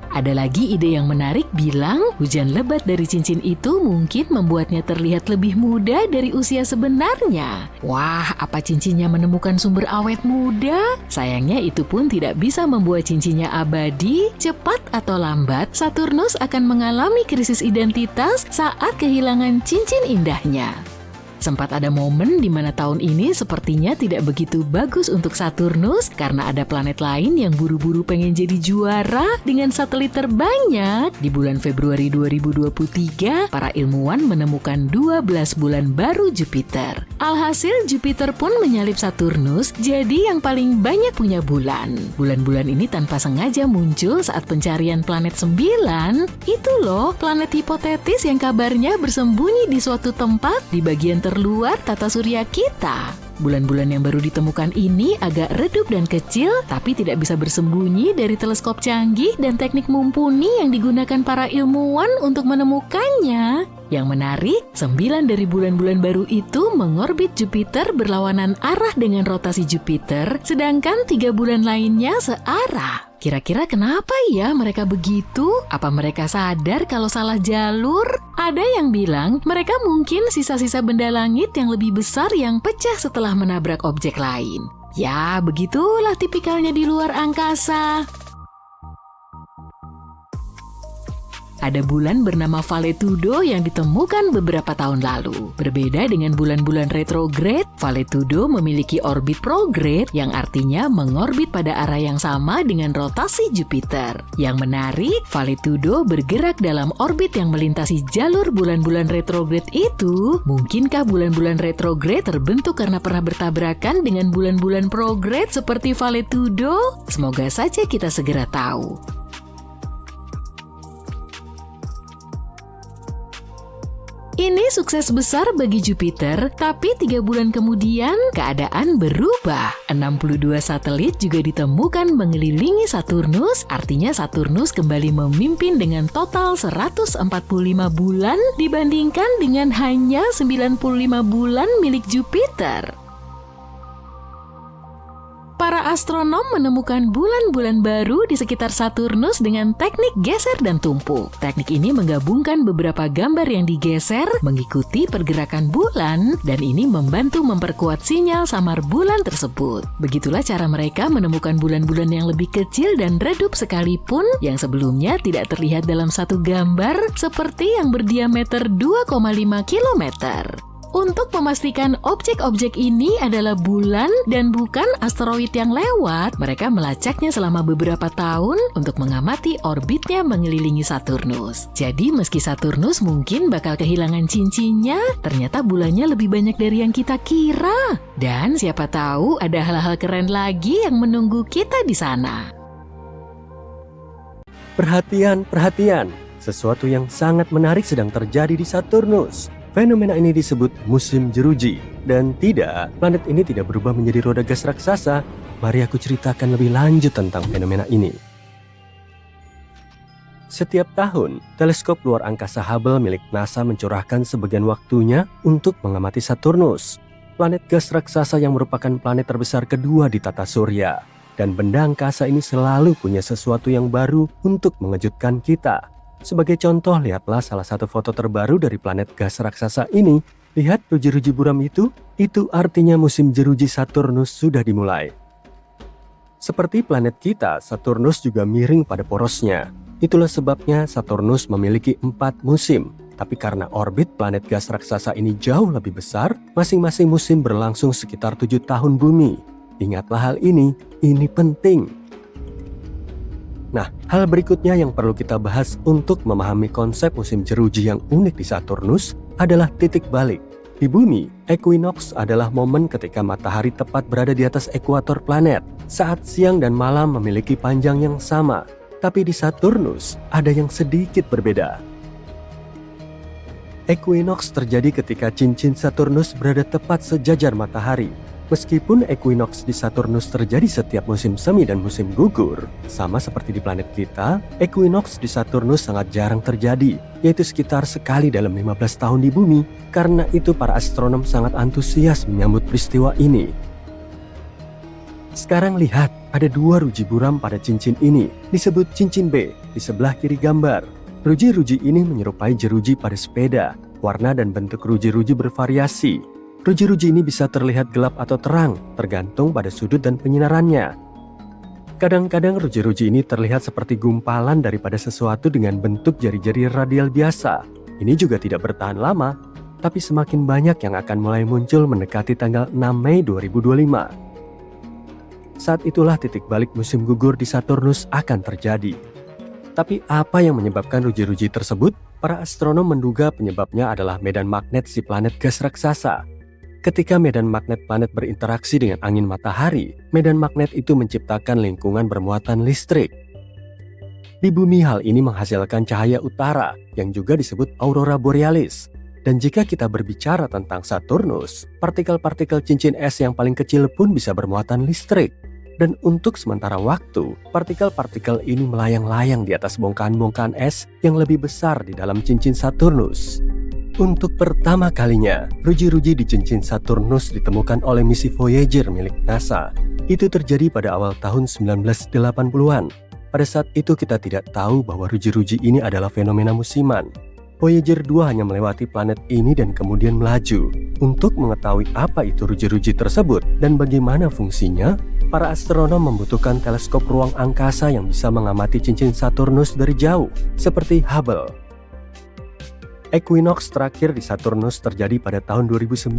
Ada lagi ide yang menarik bilang hujan lebat dari cincin itu mungkin membuatnya terlihat lebih muda dari usia sebenarnya. Wah, apa cincinnya menemukan sumber awet muda? Sayangnya itu pun tidak bisa membuat cincinnya abadi. Cepat atau lambat, Saturnus akan mengalami krisis identitas saat kehilangan cincin indahnya. Sempat ada momen di mana tahun ini sepertinya tidak begitu bagus untuk Saturnus karena ada planet lain yang buru-buru pengen jadi juara dengan satelit terbanyak. Di bulan Februari 2023, para ilmuwan menemukan 12 bulan baru Jupiter. Alhasil Jupiter pun menyalip Saturnus jadi yang paling banyak punya bulan. Bulan-bulan ini tanpa sengaja muncul saat pencarian planet 9. Itu loh planet hipotetis yang kabarnya bersembunyi di suatu tempat di bagian terluar tata surya kita. Bulan-bulan yang baru ditemukan ini agak redup dan kecil, tapi tidak bisa bersembunyi dari teleskop canggih dan teknik mumpuni yang digunakan para ilmuwan untuk menemukannya. Yang menarik, 9 dari bulan-bulan baru itu mengorbit Jupiter berlawanan arah dengan rotasi Jupiter, sedangkan 3 bulan lainnya searah. Kira-kira kenapa ya mereka begitu? Apa mereka sadar kalau salah jalur? Ada yang bilang mereka mungkin sisa-sisa benda langit yang lebih besar yang pecah setelah menabrak objek lain. Ya, begitulah tipikalnya di luar angkasa. Ada bulan bernama Valetudo yang ditemukan beberapa tahun lalu. Berbeda dengan bulan-bulan retrograde, Valetudo memiliki orbit prograde yang artinya mengorbit pada arah yang sama dengan rotasi Jupiter. Yang menarik, Valetudo bergerak dalam orbit yang melintasi jalur bulan-bulan retrograde itu. Mungkinkah bulan-bulan retrograde terbentuk karena pernah bertabrakan dengan bulan-bulan prograde seperti Valetudo? Semoga saja kita segera tahu. Ini sukses besar bagi Jupiter, tapi 3 bulan kemudian keadaan berubah. 62 satelit juga ditemukan mengelilingi Saturnus, artinya Saturnus kembali memimpin dengan total 145 bulan dibandingkan dengan hanya 95 bulan milik Jupiter. Para astronom menemukan bulan-bulan baru di sekitar Saturnus dengan teknik geser dan tumpuk. Teknik ini menggabungkan beberapa gambar yang digeser mengikuti pergerakan bulan, dan ini membantu memperkuat sinyal samar bulan tersebut. Begitulah cara mereka menemukan bulan-bulan yang lebih kecil dan redup sekalipun yang sebelumnya tidak terlihat dalam satu gambar, seperti yang berdiameter 2,5 km. Untuk memastikan objek-objek ini adalah bulan dan bukan asteroid yang lewat, mereka melacaknya selama beberapa tahun untuk mengamati orbitnya mengelilingi Saturnus. Jadi meski Saturnus mungkin bakal kehilangan cincinnya, ternyata bulannya lebih banyak dari yang kita kira. Dan siapa tahu ada hal-hal keren lagi yang menunggu kita di sana. Perhatian, perhatian! Sesuatu yang sangat menarik sedang terjadi di Saturnus. Fenomena ini disebut musim jeruji. Dan tidak, planet ini tidak berubah menjadi roda gas raksasa. Mari aku ceritakan lebih lanjut tentang fenomena ini. Setiap tahun, teleskop luar angkasa Hubble milik NASA mencurahkan sebagian waktunya untuk mengamati Saturnus, planet gas raksasa yang merupakan planet terbesar kedua di tata surya. Dan benda angkasa ini selalu punya sesuatu yang baru untuk mengejutkan kita. Sebagai contoh, lihatlah salah satu foto terbaru dari planet gas raksasa ini. Lihat ruji-ruji buram itu artinya musim jeruji Saturnus sudah dimulai. Seperti planet kita, Saturnus juga miring pada porosnya. Itulah sebabnya Saturnus memiliki 4 musim. Tapi karena orbit planet gas raksasa ini jauh lebih besar, masing-masing musim berlangsung sekitar 7 tahun bumi. Ingatlah hal ini penting. Nah, hal berikutnya yang perlu kita bahas untuk memahami konsep musim jeruji yang unik di Saturnus adalah titik balik. Di bumi, equinox adalah momen ketika matahari tepat berada di atas ekuator planet, saat siang dan malam memiliki panjang yang sama. Tapi di Saturnus ada yang sedikit berbeda. Equinox terjadi ketika cincin Saturnus berada tepat sejajar matahari. Meskipun equinox di Saturnus terjadi setiap musim semi dan musim gugur, sama seperti di planet kita, equinox di Saturnus sangat jarang terjadi, yaitu sekitar sekali dalam 15 tahun di bumi. Karena itu para astronom sangat antusias menyambut peristiwa ini. Sekarang lihat, ada 2 ruji buram pada cincin ini, disebut cincin B di sebelah kiri gambar. Ruji-ruji ini menyerupai jeruji pada sepeda. Warna dan bentuk ruji-ruji bervariasi. Ruji-ruji ini bisa terlihat gelap atau terang, tergantung pada sudut dan penyinarannya. Kadang-kadang ruji-ruji ini terlihat seperti gumpalan daripada sesuatu dengan bentuk jari-jari radial biasa. Ini juga tidak bertahan lama, tapi semakin banyak yang akan mulai muncul mendekati tanggal 6 Mei 2025. Saat itulah titik balik musim gugur di Saturnus akan terjadi. Tapi apa yang menyebabkan ruji-ruji tersebut? Para astronom menduga penyebabnya adalah medan magnet si planet gas raksasa. Ketika medan magnet planet berinteraksi dengan angin matahari, medan magnet itu menciptakan lingkungan bermuatan listrik. Di bumi hal ini menghasilkan cahaya utara yang juga disebut aurora borealis. Dan jika kita berbicara tentang Saturnus, partikel-partikel cincin es yang paling kecil pun bisa bermuatan listrik. Dan untuk sementara waktu, partikel-partikel ini melayang-layang di atas bongkahan-bongkahan es yang lebih besar di dalam cincin Saturnus. Untuk pertama kalinya, ruji-ruji di cincin Saturnus ditemukan oleh misi Voyager milik NASA. Itu terjadi pada awal tahun 1980-an. Pada saat itu kita tidak tahu bahwa ruji-ruji ini adalah fenomena musiman. Voyager 2 hanya melewati planet ini dan kemudian melaju. Untuk mengetahui apa itu ruji-ruji tersebut dan bagaimana fungsinya, para astronom membutuhkan teleskop ruang angkasa yang bisa mengamati cincin Saturnus dari jauh, seperti Hubble. Equinox terakhir di Saturnus terjadi pada tahun 2009.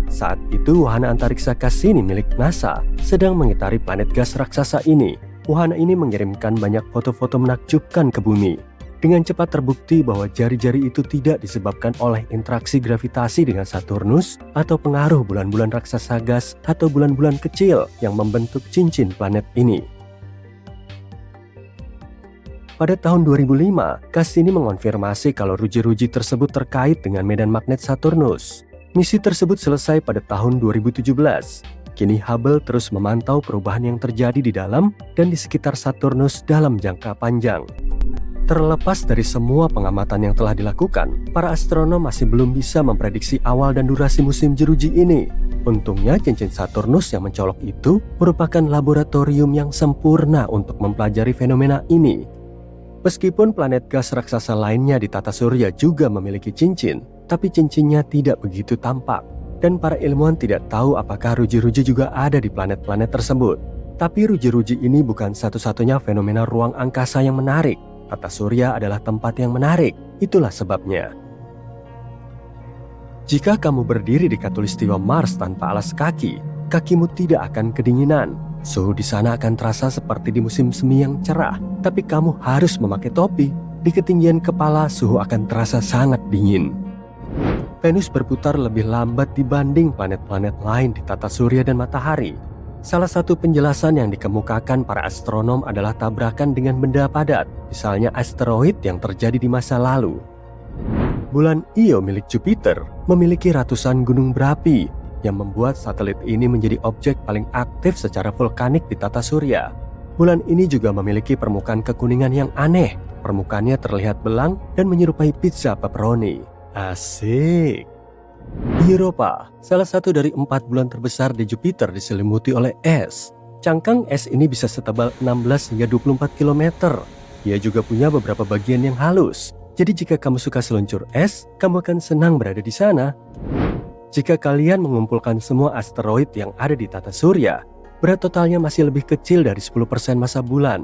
Saat itu wahana antariksa Cassini milik NASA sedang mengitari planet gas raksasa ini. Wahana ini mengirimkan banyak foto-foto menakjubkan ke bumi. Dengan cepat terbukti bahwa jari-jari itu tidak disebabkan oleh interaksi gravitasi dengan Saturnus atau pengaruh bulan-bulan raksasa gas atau bulan-bulan kecil yang membentuk cincin planet ini. Pada tahun 2005, Cassini mengonfirmasi kalau ruji-ruji tersebut terkait dengan medan magnet Saturnus. Misi tersebut selesai pada tahun 2017. Kini Hubble terus memantau perubahan yang terjadi di dalam dan di sekitar Saturnus dalam jangka panjang. Terlepas dari semua pengamatan yang telah dilakukan, para astronom masih belum bisa memprediksi awal dan durasi musim jeruji ini. Untungnya cincin Saturnus yang mencolok itu merupakan laboratorium yang sempurna untuk mempelajari fenomena ini. Meskipun planet gas raksasa lainnya di tata surya juga memiliki cincin, tapi cincinnya tidak begitu tampak. Dan para ilmuwan tidak tahu apakah ruji-ruji juga ada di planet-planet tersebut. Tapi ruji-ruji ini bukan satu-satunya fenomena ruang angkasa yang menarik. Tata surya adalah tempat yang menarik, itulah sebabnya. Jika kamu berdiri di khatulistiwa Mars tanpa alas kaki, kakimu tidak akan kedinginan. Suhu di sana akan terasa seperti di musim semi yang cerah, tapi kamu harus memakai topi. Di ketinggian kepala, suhu akan terasa sangat dingin. Venus berputar lebih lambat dibanding planet-planet lain di tata surya dan matahari. Salah satu penjelasan yang dikemukakan para astronom adalah tabrakan dengan benda padat, misalnya asteroid yang terjadi di masa lalu. Bulan Io milik Jupiter memiliki ratusan gunung berapi yang membuat satelit ini menjadi objek paling aktif secara vulkanik di tata surya. Bulan ini juga memiliki permukaan kekuningan yang aneh. Permukaannya terlihat belang dan menyerupai pizza pepperoni. Asik! Di Eropa, salah satu dari 4 bulan terbesar di Jupiter diselimuti oleh es. Cangkang es ini bisa setebal 16 hingga 24 km. Ia juga punya beberapa bagian yang halus. Jadi jika kamu suka seluncur es, kamu akan senang berada di sana. Jika kalian mengumpulkan semua asteroid yang ada di tata surya, berat totalnya masih lebih kecil dari 10% massa bulan.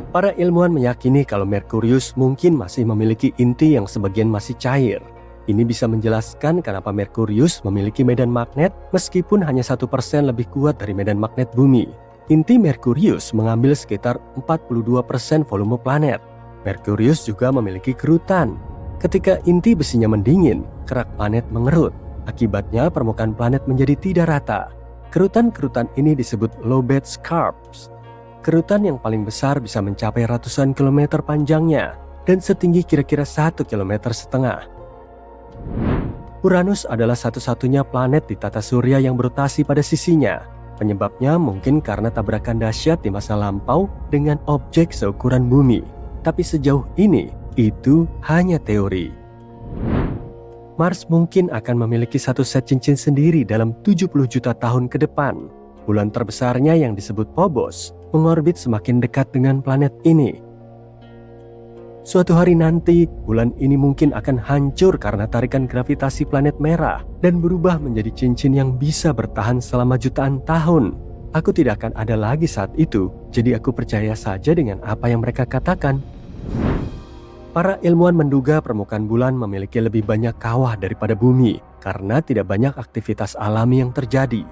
Para ilmuwan meyakini kalau Merkurius mungkin masih memiliki inti yang sebagian masih cair. Ini bisa menjelaskan kenapa Merkurius memiliki medan magnet meskipun hanya 1% lebih kuat dari medan magnet bumi. Inti Merkurius mengambil sekitar 42% volume planet. Merkurius juga memiliki kerutan. Ketika inti besinya mendingin, kerak planet mengerut. Akibatnya permukaan planet menjadi tidak rata. Kerutan-kerutan ini disebut lobate scarps. Kerutan yang paling besar bisa mencapai ratusan kilometer panjangnya dan setinggi kira-kira 1,5 kilometer. Uranus adalah satu-satunya planet di tata surya yang berotasi pada sisinya. Penyebabnya mungkin karena tabrakan dahsyat di masa lampau dengan objek seukuran bumi. Tapi sejauh ini, itu hanya teori. Mars mungkin akan memiliki satu set cincin sendiri dalam 70 juta tahun ke depan. Bulan terbesarnya yang disebut Phobos mengorbit semakin dekat dengan planet ini. Suatu hari nanti, bulan ini mungkin akan hancur karena tarikan gravitasi planet merah dan berubah menjadi cincin yang bisa bertahan selama jutaan tahun. Aku tidak akan ada lagi saat itu, jadi aku percaya saja dengan apa yang mereka katakan. Para ilmuwan menduga permukaan bulan memiliki lebih banyak kawah daripada bumi karena tidak banyak aktivitas alami yang terjadi.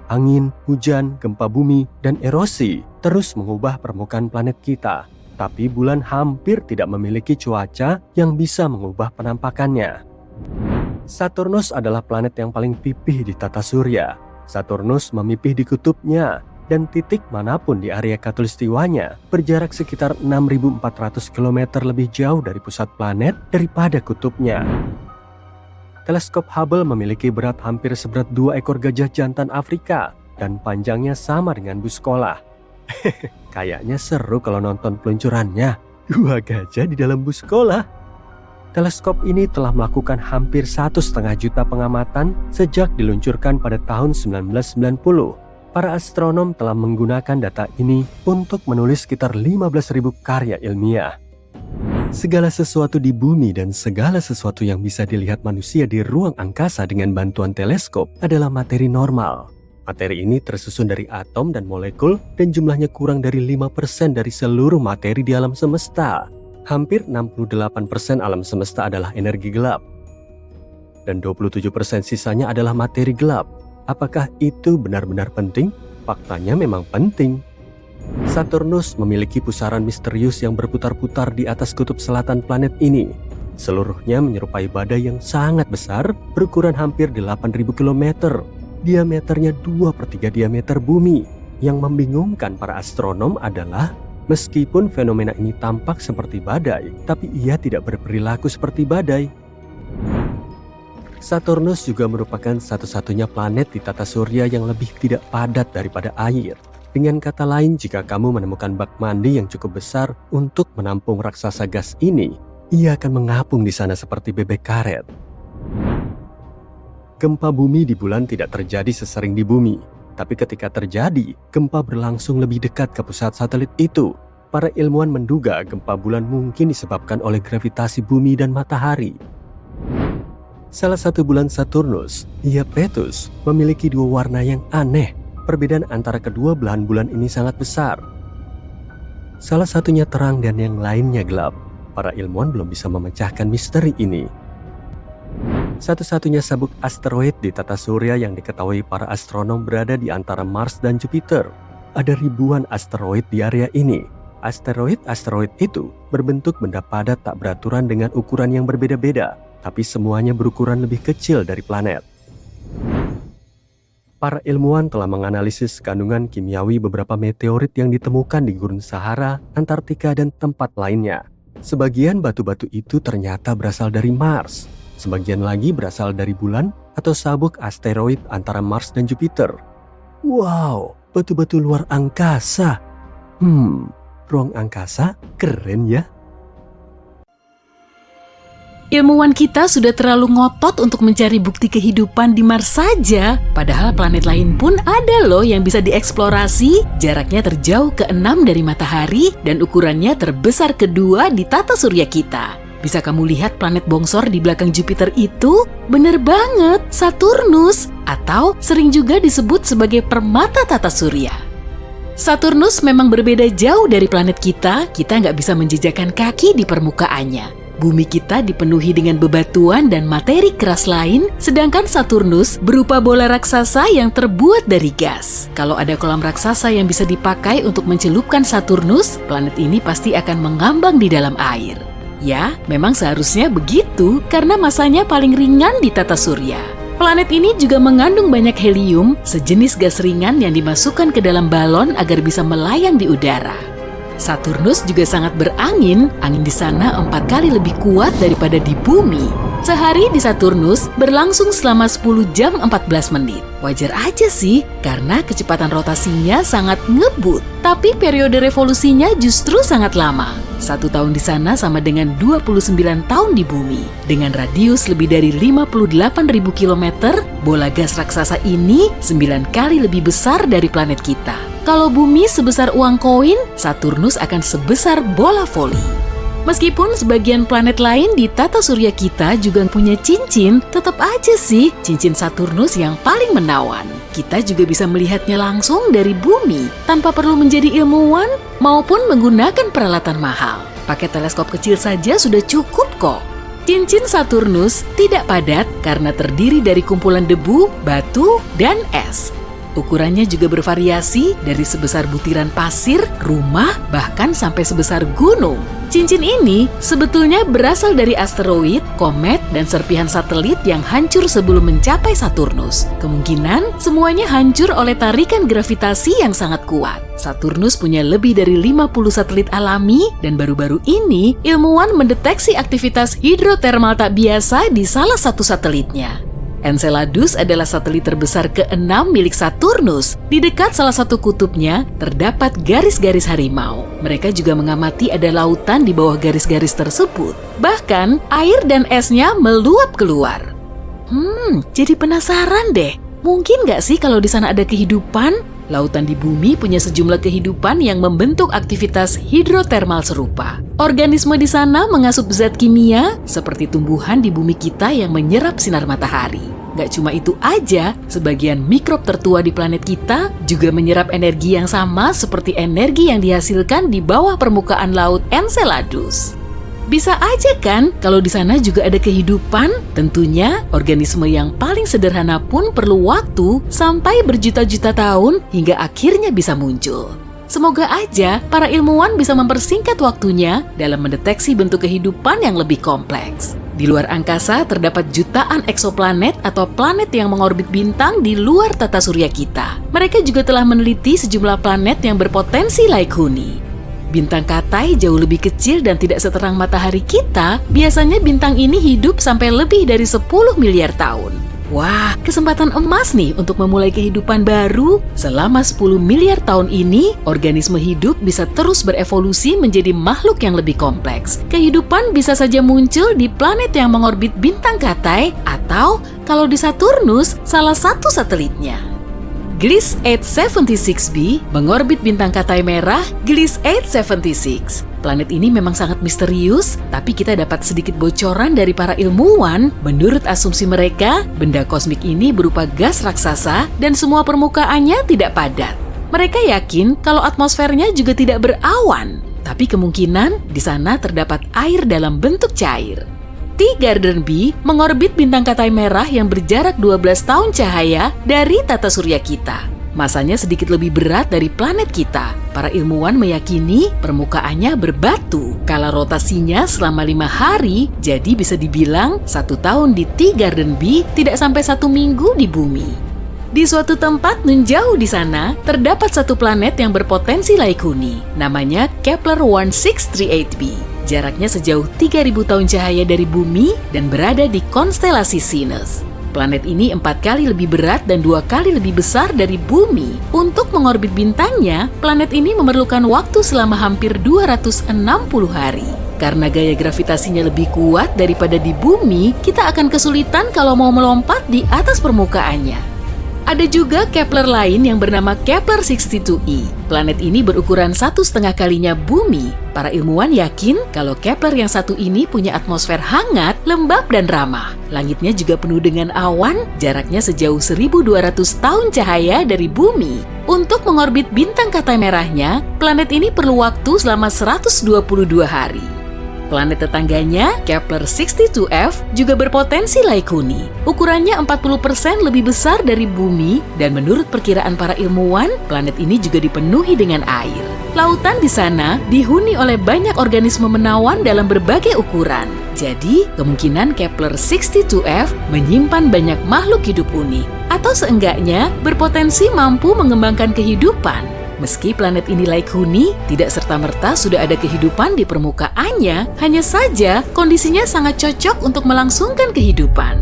Angin, hujan, gempa bumi, dan erosi terus mengubah permukaan planet kita. Tapi bulan hampir tidak memiliki cuaca yang bisa mengubah penampakannya. Saturnus adalah planet yang paling pipih di tata surya. Saturnus memipih di kutubnya, dan titik manapun di area khatulistiwanya berjarak sekitar 6.400 km lebih jauh dari pusat planet daripada kutubnya. Teleskop Hubble memiliki berat hampir seberat 2 ekor gajah jantan Afrika dan panjangnya sama dengan bus sekolah. Kayaknya seru kalau nonton peluncurannya. 2 gajah di dalam bus sekolah. Teleskop ini telah melakukan hampir 1,5 juta pengamatan sejak diluncurkan pada tahun 1990. Para astronom telah menggunakan data ini untuk menulis sekitar 15.000 karya ilmiah. Segala sesuatu di bumi dan segala sesuatu yang bisa dilihat manusia di ruang angkasa dengan bantuan teleskop adalah materi normal. Materi ini tersusun dari atom dan molekul dan jumlahnya kurang dari 5% dari seluruh materi di alam semesta. Hampir 68% alam semesta adalah energi gelap. Dan 27% sisanya adalah materi gelap. Apakah itu benar-benar penting? Faktanya memang penting. Saturnus memiliki pusaran misterius yang berputar-putar di atas kutub selatan planet ini. Seluruhnya menyerupai badai yang sangat besar berukuran hampir 8.000 km. Diameternya 2/3 diameter bumi. Yang membingungkan para astronom adalah meskipun fenomena ini tampak seperti badai, tapi ia tidak berperilaku seperti badai. Saturnus juga merupakan satu-satunya planet di tata surya yang lebih tidak padat daripada air. Dengan kata lain, jika kamu menemukan bak mandi yang cukup besar untuk menampung raksasa gas ini, ia akan mengapung di sana seperti bebek karet. Gempa bumi di bulan tidak terjadi sesering di bumi, tapi ketika terjadi, gempa berlangsung lebih dekat ke pusat satelit itu. Para ilmuwan menduga gempa bulan mungkin disebabkan oleh gravitasi bumi dan matahari. Salah satu bulan Saturnus, Iapetus, memiliki 2 warna yang aneh. Perbedaan antara kedua belahan bulan ini sangat besar. Salah satunya terang dan yang lainnya gelap. Para ilmuwan belum bisa memecahkan misteri ini. Satu-satunya sabuk asteroid di tata surya yang diketahui para astronom berada di antara Mars dan Jupiter. Ada ribuan asteroid di area ini. Asteroid-asteroid itu berbentuk benda padat tak beraturan dengan ukuran yang berbeda-beda, tapi semuanya berukuran lebih kecil dari planet. Para ilmuwan telah menganalisis kandungan kimiawi beberapa meteorit yang ditemukan di Gurun Sahara, Antartika, dan tempat lainnya. Sebagian batu-batu itu ternyata berasal dari Mars. Sebagian lagi berasal dari bulan atau sabuk asteroid antara Mars dan Jupiter. Wow, batu-batu luar angkasa. Ruang angkasa keren ya. Ilmuwan kita sudah terlalu ngotot untuk mencari bukti kehidupan di Mars saja. Padahal planet lain pun ada loh yang bisa dieksplorasi. Jaraknya terjauh ke-6 dari matahari dan ukurannya terbesar kedua di tata surya kita. Bisa kamu lihat planet bongsor di belakang Jupiter itu? Bener banget, Saturnus. Atau sering juga disebut sebagai permata tata surya. Saturnus memang berbeda jauh dari planet kita nggak bisa menjejakkan kaki di permukaannya. Bumi kita dipenuhi dengan bebatuan dan materi keras lain, sedangkan Saturnus berupa bola raksasa yang terbuat dari gas. Kalau ada kolam raksasa yang bisa dipakai untuk mencelupkan Saturnus, planet ini pasti akan mengambang di dalam air. Ya, memang seharusnya begitu karena masanya paling ringan di tata surya. Planet ini juga mengandung banyak helium, sejenis gas ringan yang dimasukkan ke dalam balon agar bisa melayang di udara. Saturnus juga sangat berangin, angin di sana 4 kali lebih kuat daripada di bumi. Sehari di Saturnus berlangsung selama 10 jam 14 menit. Wajar aja sih, karena kecepatan rotasinya sangat ngebut. Tapi periode revolusinya justru sangat lama. 1 tahun di sana sama dengan 29 tahun di bumi. Dengan radius lebih dari 58.000 km, bola gas raksasa ini 9 kali lebih besar dari planet kita. Kalau bumi sebesar uang koin, Saturnus akan sebesar bola voli. Meskipun sebagian planet lain di tata surya kita juga punya cincin, tetap aja sih cincin Saturnus yang paling menawan. Kita juga bisa melihatnya langsung dari bumi, tanpa perlu menjadi ilmuwan maupun menggunakan peralatan mahal. Pakai teleskop kecil saja sudah cukup kok. Cincin Saturnus tidak padat karena terdiri dari kumpulan debu, batu, dan es. Ukurannya juga bervariasi dari sebesar butiran pasir, rumah, bahkan sampai sebesar gunung. Cincin ini sebetulnya berasal dari asteroid, komet, dan serpihan satelit yang hancur sebelum mencapai Saturnus. Kemungkinan semuanya hancur oleh tarikan gravitasi yang sangat kuat. Saturnus punya lebih dari 50 satelit alami, dan baru-baru ini ilmuwan mendeteksi aktivitas hidrotermal tak biasa di salah satu satelitnya. Enceladus adalah satelit terbesar ke-6 milik Saturnus. Di dekat salah satu kutubnya terdapat garis-garis harimau. Mereka juga mengamati ada lautan di bawah garis-garis tersebut. Bahkan air dan esnya meluap keluar. Jadi penasaran deh. Mungkin nggak sih kalau di sana ada kehidupan? Lautan di bumi punya sejumlah kehidupan yang membentuk aktivitas hidrotermal serupa. Organisme di sana mengasup zat kimia seperti tumbuhan di bumi kita yang menyerap sinar matahari. Gak cuma itu aja, sebagian mikrob tertua di planet kita juga menyerap energi yang sama seperti energi yang dihasilkan di bawah permukaan laut Enceladus. Bisa aja kan kalau di sana juga ada kehidupan? Tentunya organisme yang paling sederhana pun perlu waktu sampai berjuta-juta tahun hingga akhirnya bisa muncul. Semoga aja para ilmuwan bisa mempersingkat waktunya dalam mendeteksi bentuk kehidupan yang lebih kompleks. Di luar angkasa terdapat jutaan eksoplanet atau planet yang mengorbit bintang di luar tata surya kita. Mereka juga telah meneliti sejumlah planet yang berpotensi laik huni. Bintang Katai jauh lebih kecil dan tidak seterang matahari kita. Biasanya bintang ini hidup sampai lebih dari 10 miliar tahun. Wah, kesempatan emas nih untuk memulai kehidupan baru. Selama 10 miliar tahun ini, organisme hidup bisa terus berevolusi menjadi makhluk yang lebih kompleks. Kehidupan bisa saja muncul di planet yang mengorbit bintang Katai atau kalau di Saturnus, salah satu satelitnya. Gliese 876b mengorbit bintang Katai merah Gliese 876. Planet ini memang sangat misterius, tapi kita dapat sedikit bocoran dari para ilmuwan. Menurut asumsi mereka, benda kosmik ini berupa gas raksasa dan semua permukaannya tidak padat. Mereka yakin kalau atmosfernya juga tidak berawan, tapi kemungkinan di sana terdapat air dalam bentuk cair. T-Garden B mengorbit bintang Katai merah yang berjarak 12 tahun cahaya dari tata surya kita. Masanya sedikit lebih berat dari planet kita. Para ilmuwan meyakini permukaannya berbatu. Kala rotasinya selama 5 hari, jadi bisa dibilang 1 tahun di T-Garden B tidak sampai 1 minggu di bumi. Di suatu tempat nun jauh di sana, terdapat satu planet yang berpotensi laik huni. Namanya Kepler 1638b. Jaraknya sejauh 3.000 tahun cahaya dari bumi dan berada di konstelasi Sinus. Planet ini 4 kali lebih berat dan 2 kali lebih besar dari bumi. Untuk mengorbit bintangnya, planet ini memerlukan waktu selama hampir 260 hari. Karena gaya gravitasinya lebih kuat daripada di bumi, kita akan kesulitan kalau mau melompat di atas permukaannya. Ada juga Kepler lain yang bernama Kepler 62e. Planet ini berukuran 1,5 kalinya bumi. Para ilmuwan yakin kalau Kepler yang satu ini punya atmosfer hangat, lembab, dan ramah. Langitnya juga penuh dengan awan, jaraknya sejauh 1.200 tahun cahaya dari bumi. Untuk mengorbit bintang katai merahnya, planet ini perlu waktu selama 122 hari. Planet tetangganya, Kepler-62f, juga berpotensi Laikuni. Ukurannya 40% lebih besar dari Bumi, dan menurut perkiraan para ilmuwan, planet ini juga dipenuhi dengan air. Lautan di sana dihuni oleh banyak organisme menawan dalam berbagai ukuran. Jadi, kemungkinan Kepler-62f menyimpan banyak makhluk hidup unik, atau seenggaknya berpotensi mampu mengembangkan kehidupan. Meski planet ini Laikuni, tidak serta-merta sudah ada kehidupan di permukaannya, hanya saja kondisinya sangat cocok untuk melangsungkan kehidupan.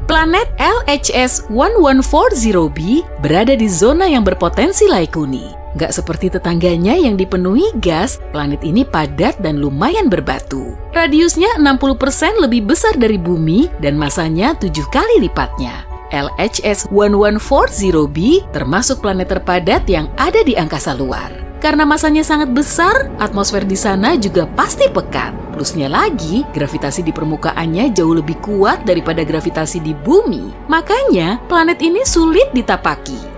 Planet LHS 1140b berada di zona yang berpotensi Laikuni. Nggak seperti tetangganya yang dipenuhi gas, planet ini padat dan lumayan berbatu. Radiusnya 60% lebih besar dari Bumi dan masanya 7 kali lipatnya. LHS 1140b termasuk planet terpadat yang ada di angkasa luar. Karena masanya sangat besar, atmosfer di sana juga pasti pekat. Plusnya lagi, gravitasi di permukaannya jauh lebih kuat daripada gravitasi di Bumi. Makanya, planet ini sulit ditapaki.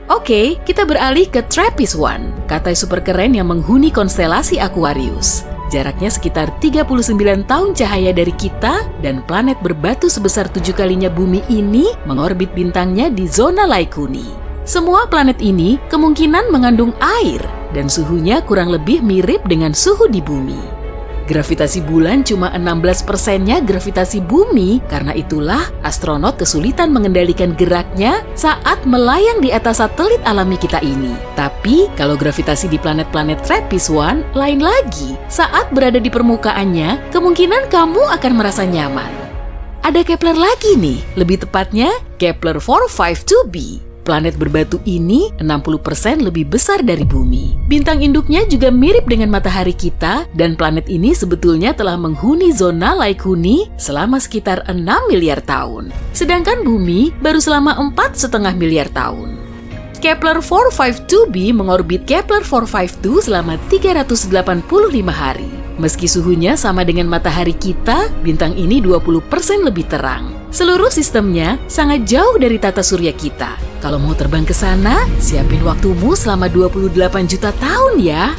Oke, kita beralih ke TRAPPIST-1, katai super keren yang menghuni konstelasi Aquarius. Jaraknya sekitar 39 tahun cahaya dari kita, dan planet berbatu sebesar 7 kalinya Bumi ini mengorbit bintangnya di zona Laikuni. Semua planet ini kemungkinan mengandung air, dan suhunya kurang lebih mirip dengan suhu di Bumi. Gravitasi bulan cuma 16%-nya gravitasi Bumi, karena itulah astronot kesulitan mengendalikan geraknya saat melayang di atas satelit alami kita ini. Tapi, kalau gravitasi di planet-planet TRAPPIST-1 lain lagi, saat berada di permukaannya, kemungkinan kamu akan merasa nyaman. Ada Kepler lagi nih, lebih tepatnya Kepler-452b. Planet berbatu ini 60% lebih besar dari Bumi. Bintang induknya juga mirip dengan matahari kita, dan planet ini sebetulnya telah menghuni zona Laikuni selama sekitar 6 miliar tahun. Sedangkan Bumi baru selama 4,5 miliar tahun. Kepler-452b mengorbit Kepler-452 selama 385 hari. Meski suhunya sama dengan matahari kita, bintang ini 20% lebih terang. Seluruh sistemnya sangat jauh dari tata surya kita. Kalau mau terbang ke sana, siapin waktumu selama 28 juta tahun ya.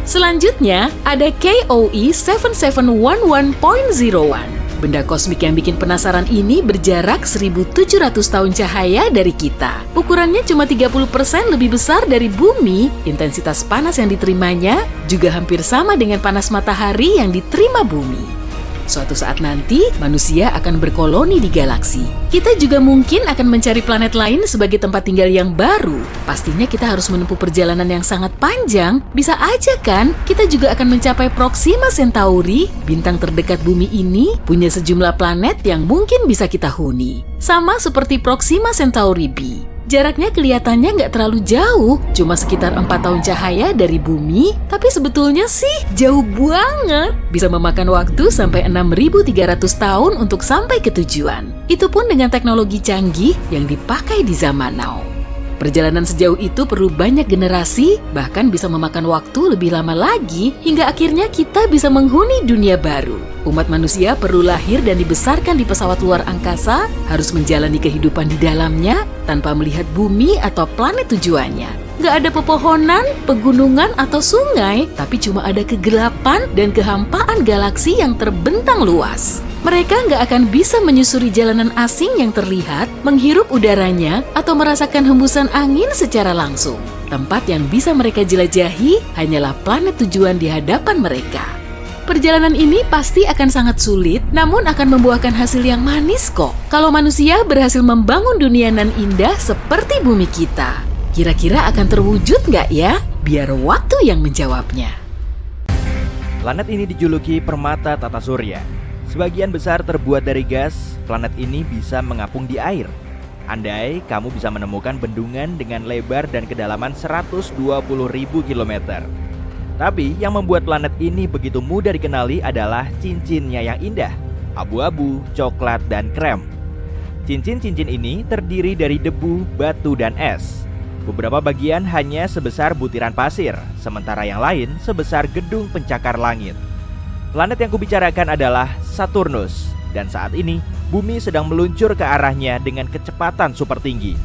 Selanjutnya, ada KOE 7711.01. Benda kosmik yang bikin penasaran ini berjarak 1.700 tahun cahaya dari kita. Ukurannya cuma 30% lebih besar dari Bumi. Intensitas panas yang diterimanya juga hampir sama dengan panas matahari yang diterima Bumi. Suatu saat nanti, manusia akan berkoloni di galaksi. Kita juga mungkin akan mencari planet lain sebagai tempat tinggal yang baru. Pastinya kita harus menempuh perjalanan yang sangat panjang. Bisa aja kan, kita juga akan mencapai Proxima Centauri. Bintang terdekat Bumi ini punya sejumlah planet yang mungkin bisa kita huni. Sama seperti Proxima Centauri b. Jaraknya kelihatannya nggak terlalu jauh, cuma sekitar 4 tahun cahaya dari Bumi, tapi sebetulnya sih jauh banget. Bisa memakan waktu sampai 6.300 tahun untuk sampai ke tujuan. Itu pun dengan teknologi canggih yang dipakai di zaman now. Perjalanan sejauh itu perlu banyak generasi, bahkan bisa memakan waktu lebih lama lagi, hingga akhirnya kita bisa menghuni dunia baru. Umat manusia perlu lahir dan dibesarkan di pesawat luar angkasa, harus menjalani kehidupan di dalamnya, tanpa melihat bumi atau planet tujuannya. Gak ada pepohonan, pegunungan, atau sungai, tapi cuma ada kegelapan dan kehampaan galaksi yang terbentang luas. Mereka nggak akan bisa menyusuri jalanan asing yang terlihat, menghirup udaranya, atau merasakan hembusan angin secara langsung. Tempat yang bisa mereka jelajahi hanyalah planet tujuan di hadapan mereka. Perjalanan ini pasti akan sangat sulit, namun akan membuahkan hasil yang manis kok. Kalau manusia berhasil membangun dunia nan indah seperti bumi kita. Kira-kira akan terwujud nggak ya? Biar waktu yang menjawabnya. Planet ini dijuluki permata tata surya. Sebagian besar terbuat dari gas, planet ini bisa mengapung di air. Andai kamu bisa menemukan bendungan dengan lebar dan kedalaman 120.000 km. Tapi yang membuat planet ini begitu mudah dikenali adalah cincinnya yang indah, abu-abu, coklat, dan krem. Cincin-cincin ini terdiri dari debu, batu, dan es. Beberapa bagian hanya sebesar butiran pasir, sementara yang lain sebesar gedung pencakar langit. Planet yang kubicarakan adalah Saturnus, dan saat ini bumi sedang meluncur ke arahnya dengan kecepatan super tinggi.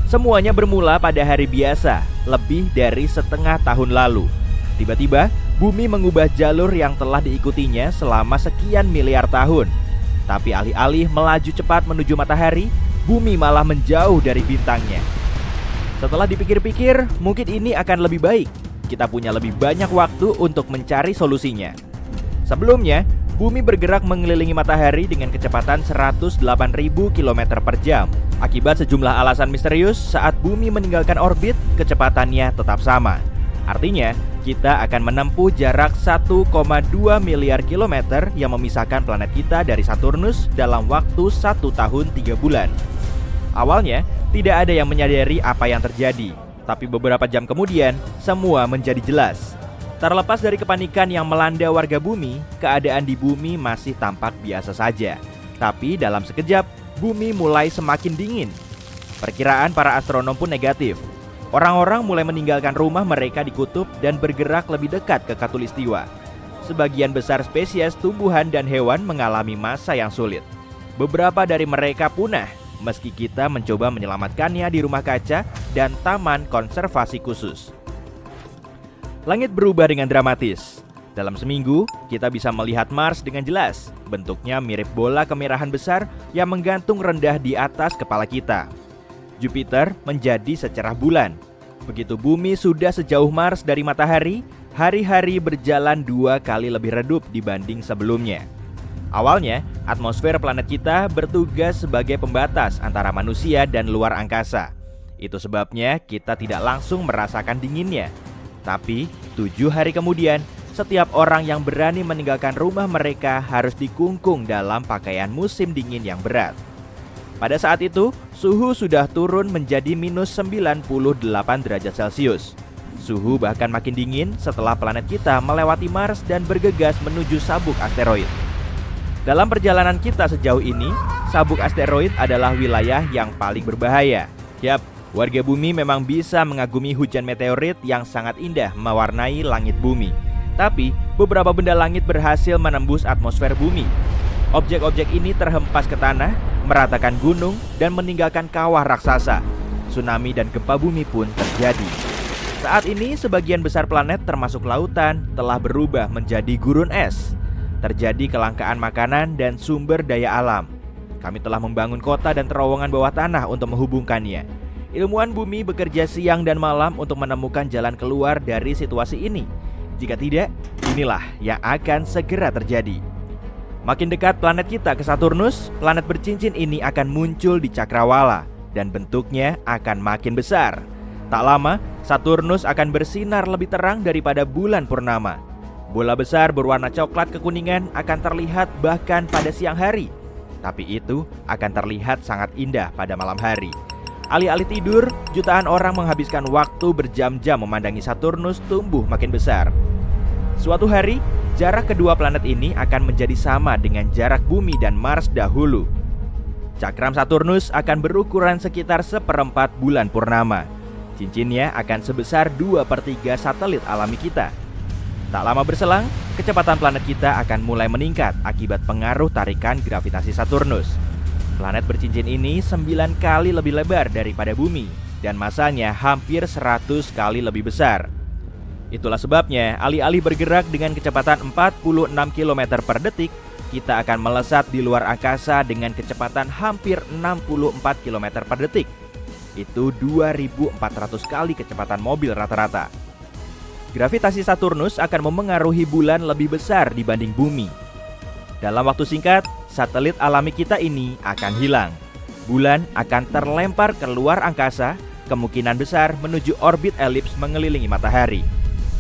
Semuanya bermula pada hari biasa, lebih dari setengah tahun lalu. Tiba-tiba, bumi mengubah jalur yang telah diikutinya selama sekian miliar tahun. Tapi alih-alih melaju cepat menuju matahari, bumi malah menjauh dari bintangnya. Setelah dipikir-pikir, mungkin ini akan lebih baik. Kita punya lebih banyak waktu untuk mencari solusinya. Sebelumnya, bumi bergerak mengelilingi matahari dengan kecepatan 108.000 km per jam. Akibat sejumlah alasan misterius, saat bumi meninggalkan orbit, kecepatannya tetap sama. Artinya, kita akan menempuh jarak 1,2 miliar kilometer yang memisahkan planet kita dari Saturnus dalam waktu 1 tahun 3 bulan. Awalnya, tidak ada yang menyadari apa yang terjadi, tapi beberapa jam kemudian, semua menjadi jelas. Terlepas dari kepanikan yang melanda warga bumi, keadaan di bumi masih tampak biasa saja. Tapi dalam sekejap, bumi mulai semakin dingin. Perkiraan para astronom pun negatif. Orang-orang mulai meninggalkan rumah mereka di kutub dan bergerak lebih dekat ke khatulistiwa. Sebagian besar spesies tumbuhan dan hewan mengalami masa yang sulit. Beberapa dari mereka punah, meski kita mencoba menyelamatkannya di rumah kaca dan taman konservasi khusus. Langit berubah dengan dramatis. Dalam seminggu, kita bisa melihat Mars dengan jelas. Bentuknya mirip bola kemerahan besar yang menggantung rendah di atas kepala kita. Jupiter menjadi secerah bulan. Begitu bumi sudah sejauh Mars dari matahari, hari-hari berjalan 2 kali lebih redup dibanding sebelumnya. Awalnya, atmosfer planet kita bertugas sebagai pembatas antara manusia dan luar angkasa. Itu sebabnya kita tidak langsung merasakan dinginnya. Tapi 7 hari kemudian, setiap orang yang berani meninggalkan rumah mereka harus dikungkung dalam pakaian musim dingin yang berat. Pada saat itu, suhu sudah turun menjadi minus 98 derajat Celcius. Suhu bahkan makin dingin setelah planet kita melewati Mars dan bergegas menuju sabuk asteroid. Dalam perjalanan kita sejauh ini, sabuk asteroid adalah wilayah yang paling berbahaya. Yap, warga bumi memang bisa mengagumi hujan meteorit yang sangat indah mewarnai langit bumi. Tapi, beberapa benda langit berhasil menembus atmosfer bumi. Objek-objek ini terhempas ke tanah, meratakan gunung, dan meninggalkan kawah raksasa. Tsunami dan gempa bumi pun terjadi. Saat ini, sebagian besar planet termasuk lautan telah berubah menjadi gurun es. Terjadi kelangkaan makanan dan sumber daya alam. Kami telah membangun kota dan terowongan bawah tanah untuk menghubungkannya. Ilmuwan bumi bekerja siang dan malam untuk menemukan jalan keluar dari situasi ini. Jika tidak, inilah yang akan segera terjadi. Makin dekat planet kita ke Saturnus, planet bercincin ini akan muncul di cakrawala dan bentuknya akan makin besar. Tak lama, Saturnus akan bersinar lebih terang daripada bulan purnama. Bola besar berwarna coklat kekuningan akan terlihat bahkan pada siang hari. Tapi itu akan terlihat sangat indah pada malam hari. Alih-alih tidur, jutaan orang menghabiskan waktu berjam-jam memandangi Saturnus tumbuh makin besar. Suatu hari, jarak kedua planet ini akan menjadi sama dengan jarak bumi dan Mars dahulu. Cakram Saturnus akan berukuran sekitar 1/4 bulan purnama. Cincinnya akan sebesar 2/3 satelit alami kita. Tak lama berselang, kecepatan planet kita akan mulai meningkat akibat pengaruh tarikan gravitasi Saturnus. Planet bercincin ini 9 kali lebih lebar daripada bumi dan masanya hampir 100 kali lebih besar. Itulah sebabnya, alih-alih bergerak dengan kecepatan 46 km per detik, kita akan melesat di luar angkasa dengan kecepatan hampir 64 km per detik. Itu 2.400 kali kecepatan mobil rata-rata. Gravitasi Saturnus akan memengaruhi bulan lebih besar dibanding bumi. Dalam waktu singkat, satelit alami kita ini akan hilang. Bulan akan terlempar ke luar angkasa, kemungkinan besar menuju orbit elips mengelilingi matahari.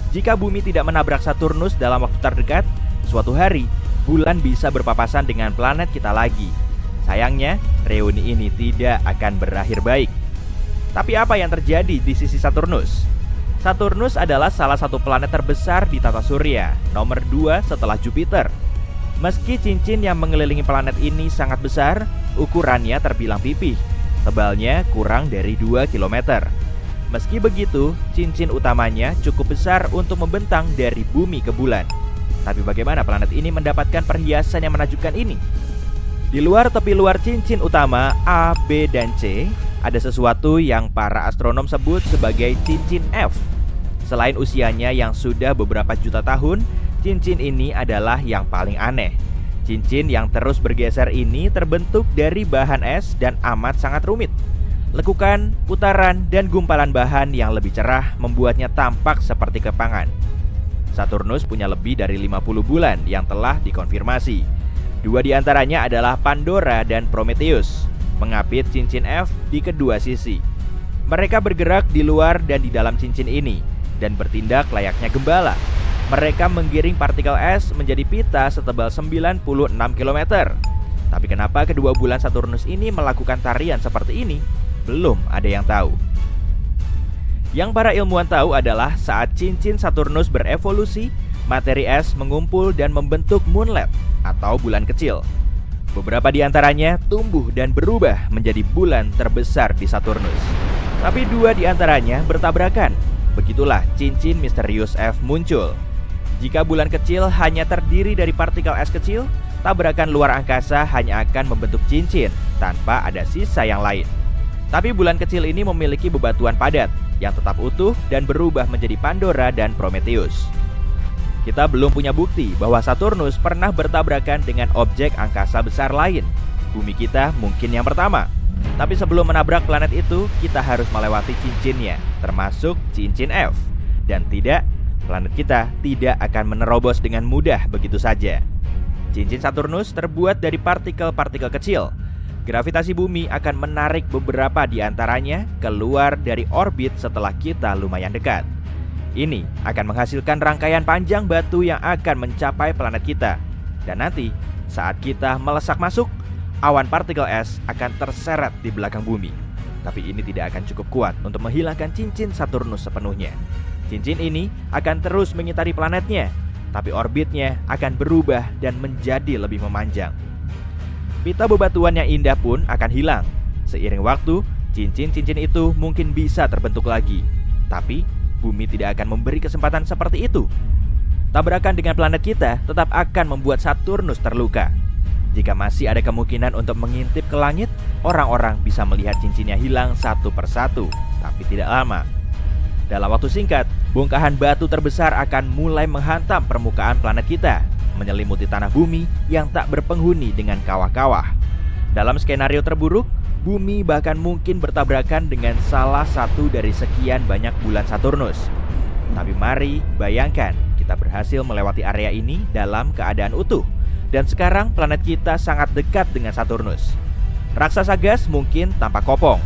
Jika bumi tidak menabrak Saturnus dalam waktu terdekat, suatu hari bulan bisa berpapasan dengan planet kita lagi. Sayangnya, reuni ini tidak akan berakhir baik. Tapi apa yang terjadi di sisi Saturnus? Saturnus adalah salah satu planet terbesar di tata surya, nomor 2 setelah Jupiter. Meski cincin yang mengelilingi planet ini sangat besar, ukurannya terbilang pipih. Tebalnya kurang dari 2 km. Meski begitu, cincin utamanya cukup besar untuk membentang dari bumi ke bulan. Tapi bagaimana planet ini mendapatkan perhiasan yang menakjubkan ini? Di luar tepi luar cincin utama A, B, dan C, ada sesuatu yang para astronom sebut sebagai cincin F. Selain usianya yang sudah beberapa juta tahun, cincin ini adalah yang paling aneh. Cincin yang terus bergeser ini terbentuk dari bahan es dan amat sangat rumit. Lekukan, putaran, dan gumpalan bahan yang lebih cerah membuatnya tampak seperti kepangan. Saturnus punya lebih dari 50 bulan yang telah dikonfirmasi. 2 di antaranya adalah Pandora dan Prometheus, mengapit cincin F di kedua sisi. Mereka bergerak di luar dan di dalam cincin ini, dan bertindak layaknya gembala. Mereka menggiring partikel es menjadi pita setebal 96 km. Tapi kenapa kedua bulan Saturnus ini melakukan tarian seperti ini? Belum ada yang tahu. Yang para ilmuwan tahu adalah saat cincin Saturnus berevolusi, materi es mengumpul dan membentuk moonlet atau bulan kecil. Beberapa di antaranya tumbuh dan berubah menjadi bulan terbesar di Saturnus. Tapi 2 di antaranya bertabrakan. Begitulah cincin misterius F muncul. Jika bulan kecil hanya terdiri dari partikel es kecil, tabrakan luar angkasa hanya akan membentuk cincin tanpa ada sisa yang lain. Tapi bulan kecil ini memiliki bebatuan padat yang tetap utuh dan berubah menjadi Pandora dan Prometheus. Kita belum punya bukti bahwa Saturnus pernah bertabrakan dengan objek angkasa besar lain. Bumi kita mungkin yang pertama. Tapi sebelum menabrak planet itu, kita harus melewati cincinnya, termasuk cincin F. Dan planet kita tidak akan menerobos dengan mudah begitu saja. Cincin Saturnus terbuat dari partikel-partikel kecil. Gravitasi bumi akan menarik beberapa di antaranya keluar dari orbit setelah kita lumayan dekat. Ini akan menghasilkan rangkaian panjang batu yang akan mencapai planet kita. Dan nanti, saat kita melesak masuk, awan partikel es akan terseret di belakang bumi. Tapi ini tidak akan cukup kuat untuk menghilangkan cincin Saturnus sepenuhnya. Cincin ini akan terus mengitari planetnya, tapi orbitnya akan berubah dan menjadi lebih memanjang. Pita bebatuan yang indah pun akan hilang. Seiring waktu, cincin-cincin itu mungkin bisa terbentuk lagi. Tapi, bumi tidak akan memberi kesempatan seperti itu. Tabrakan dengan planet kita tetap akan membuat Saturnus terluka. Jika masih ada kemungkinan untuk mengintip ke langit, orang-orang bisa melihat cincinnya hilang satu persatu, tapi tidak lama. Dalam waktu singkat, bongkahan batu terbesar akan mulai menghantam permukaan planet kita, menyelimuti tanah bumi yang tak berpenghuni dengan kawah-kawah. Dalam skenario terburuk, bumi bahkan mungkin bertabrakan dengan salah satu dari sekian banyak bulan Saturnus. Tapi mari bayangkan, kita berhasil melewati area ini dalam keadaan utuh. Dan sekarang planet kita sangat dekat dengan Saturnus. Raksasa gas mungkin tampak kopong,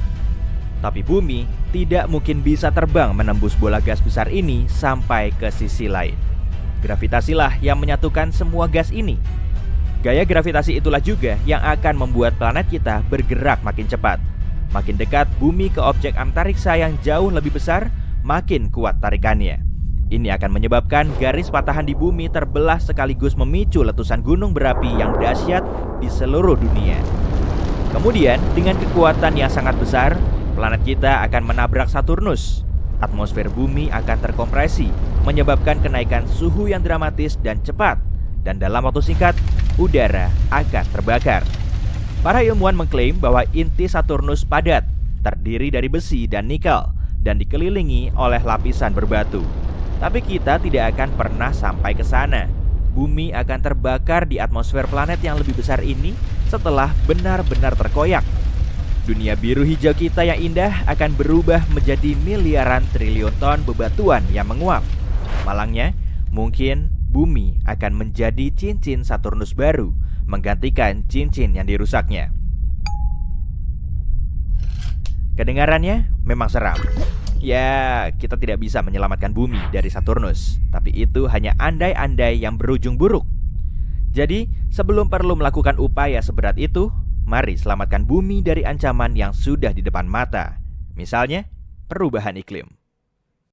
tapi bumi tidak mungkin bisa terbang menembus bola gas besar ini sampai ke sisi lain. Gravitasilah yang menyatukan semua gas ini. Gaya gravitasi itulah juga yang akan membuat planet kita bergerak makin cepat. Makin dekat bumi ke objek antariksa yang jauh lebih besar, makin kuat tarikannya. Ini akan menyebabkan garis patahan di bumi terbelah sekaligus memicu letusan gunung berapi yang dahsyat di seluruh dunia. Kemudian, dengan kekuatan yang sangat besar, planet kita akan menabrak Saturnus. Atmosfer bumi akan terkompresi, menyebabkan kenaikan suhu yang dramatis dan cepat. Dan dalam waktu singkat, udara akan terbakar. Para ilmuwan mengklaim bahwa inti Saturnus padat, terdiri dari besi dan nikel, dan dikelilingi oleh lapisan berbatu. Tapi kita tidak akan pernah sampai ke sana. Bumi akan terbakar di atmosfer planet yang lebih besar ini setelah benar-benar terkoyak. Dunia biru hijau kita yang indah akan berubah menjadi miliaran triliun ton bebatuan yang menguap. Malangnya, mungkin bumi akan menjadi cincin Saturnus baru, menggantikan cincin yang dirusaknya. Kedengarannya memang seram. Ya, kita tidak bisa menyelamatkan bumi dari Saturnus, tapi itu hanya andai-andai yang berujung buruk. Jadi, sebelum perlu melakukan upaya seberat itu, mari selamatkan bumi dari ancaman yang sudah di depan mata. Misalnya, perubahan iklim.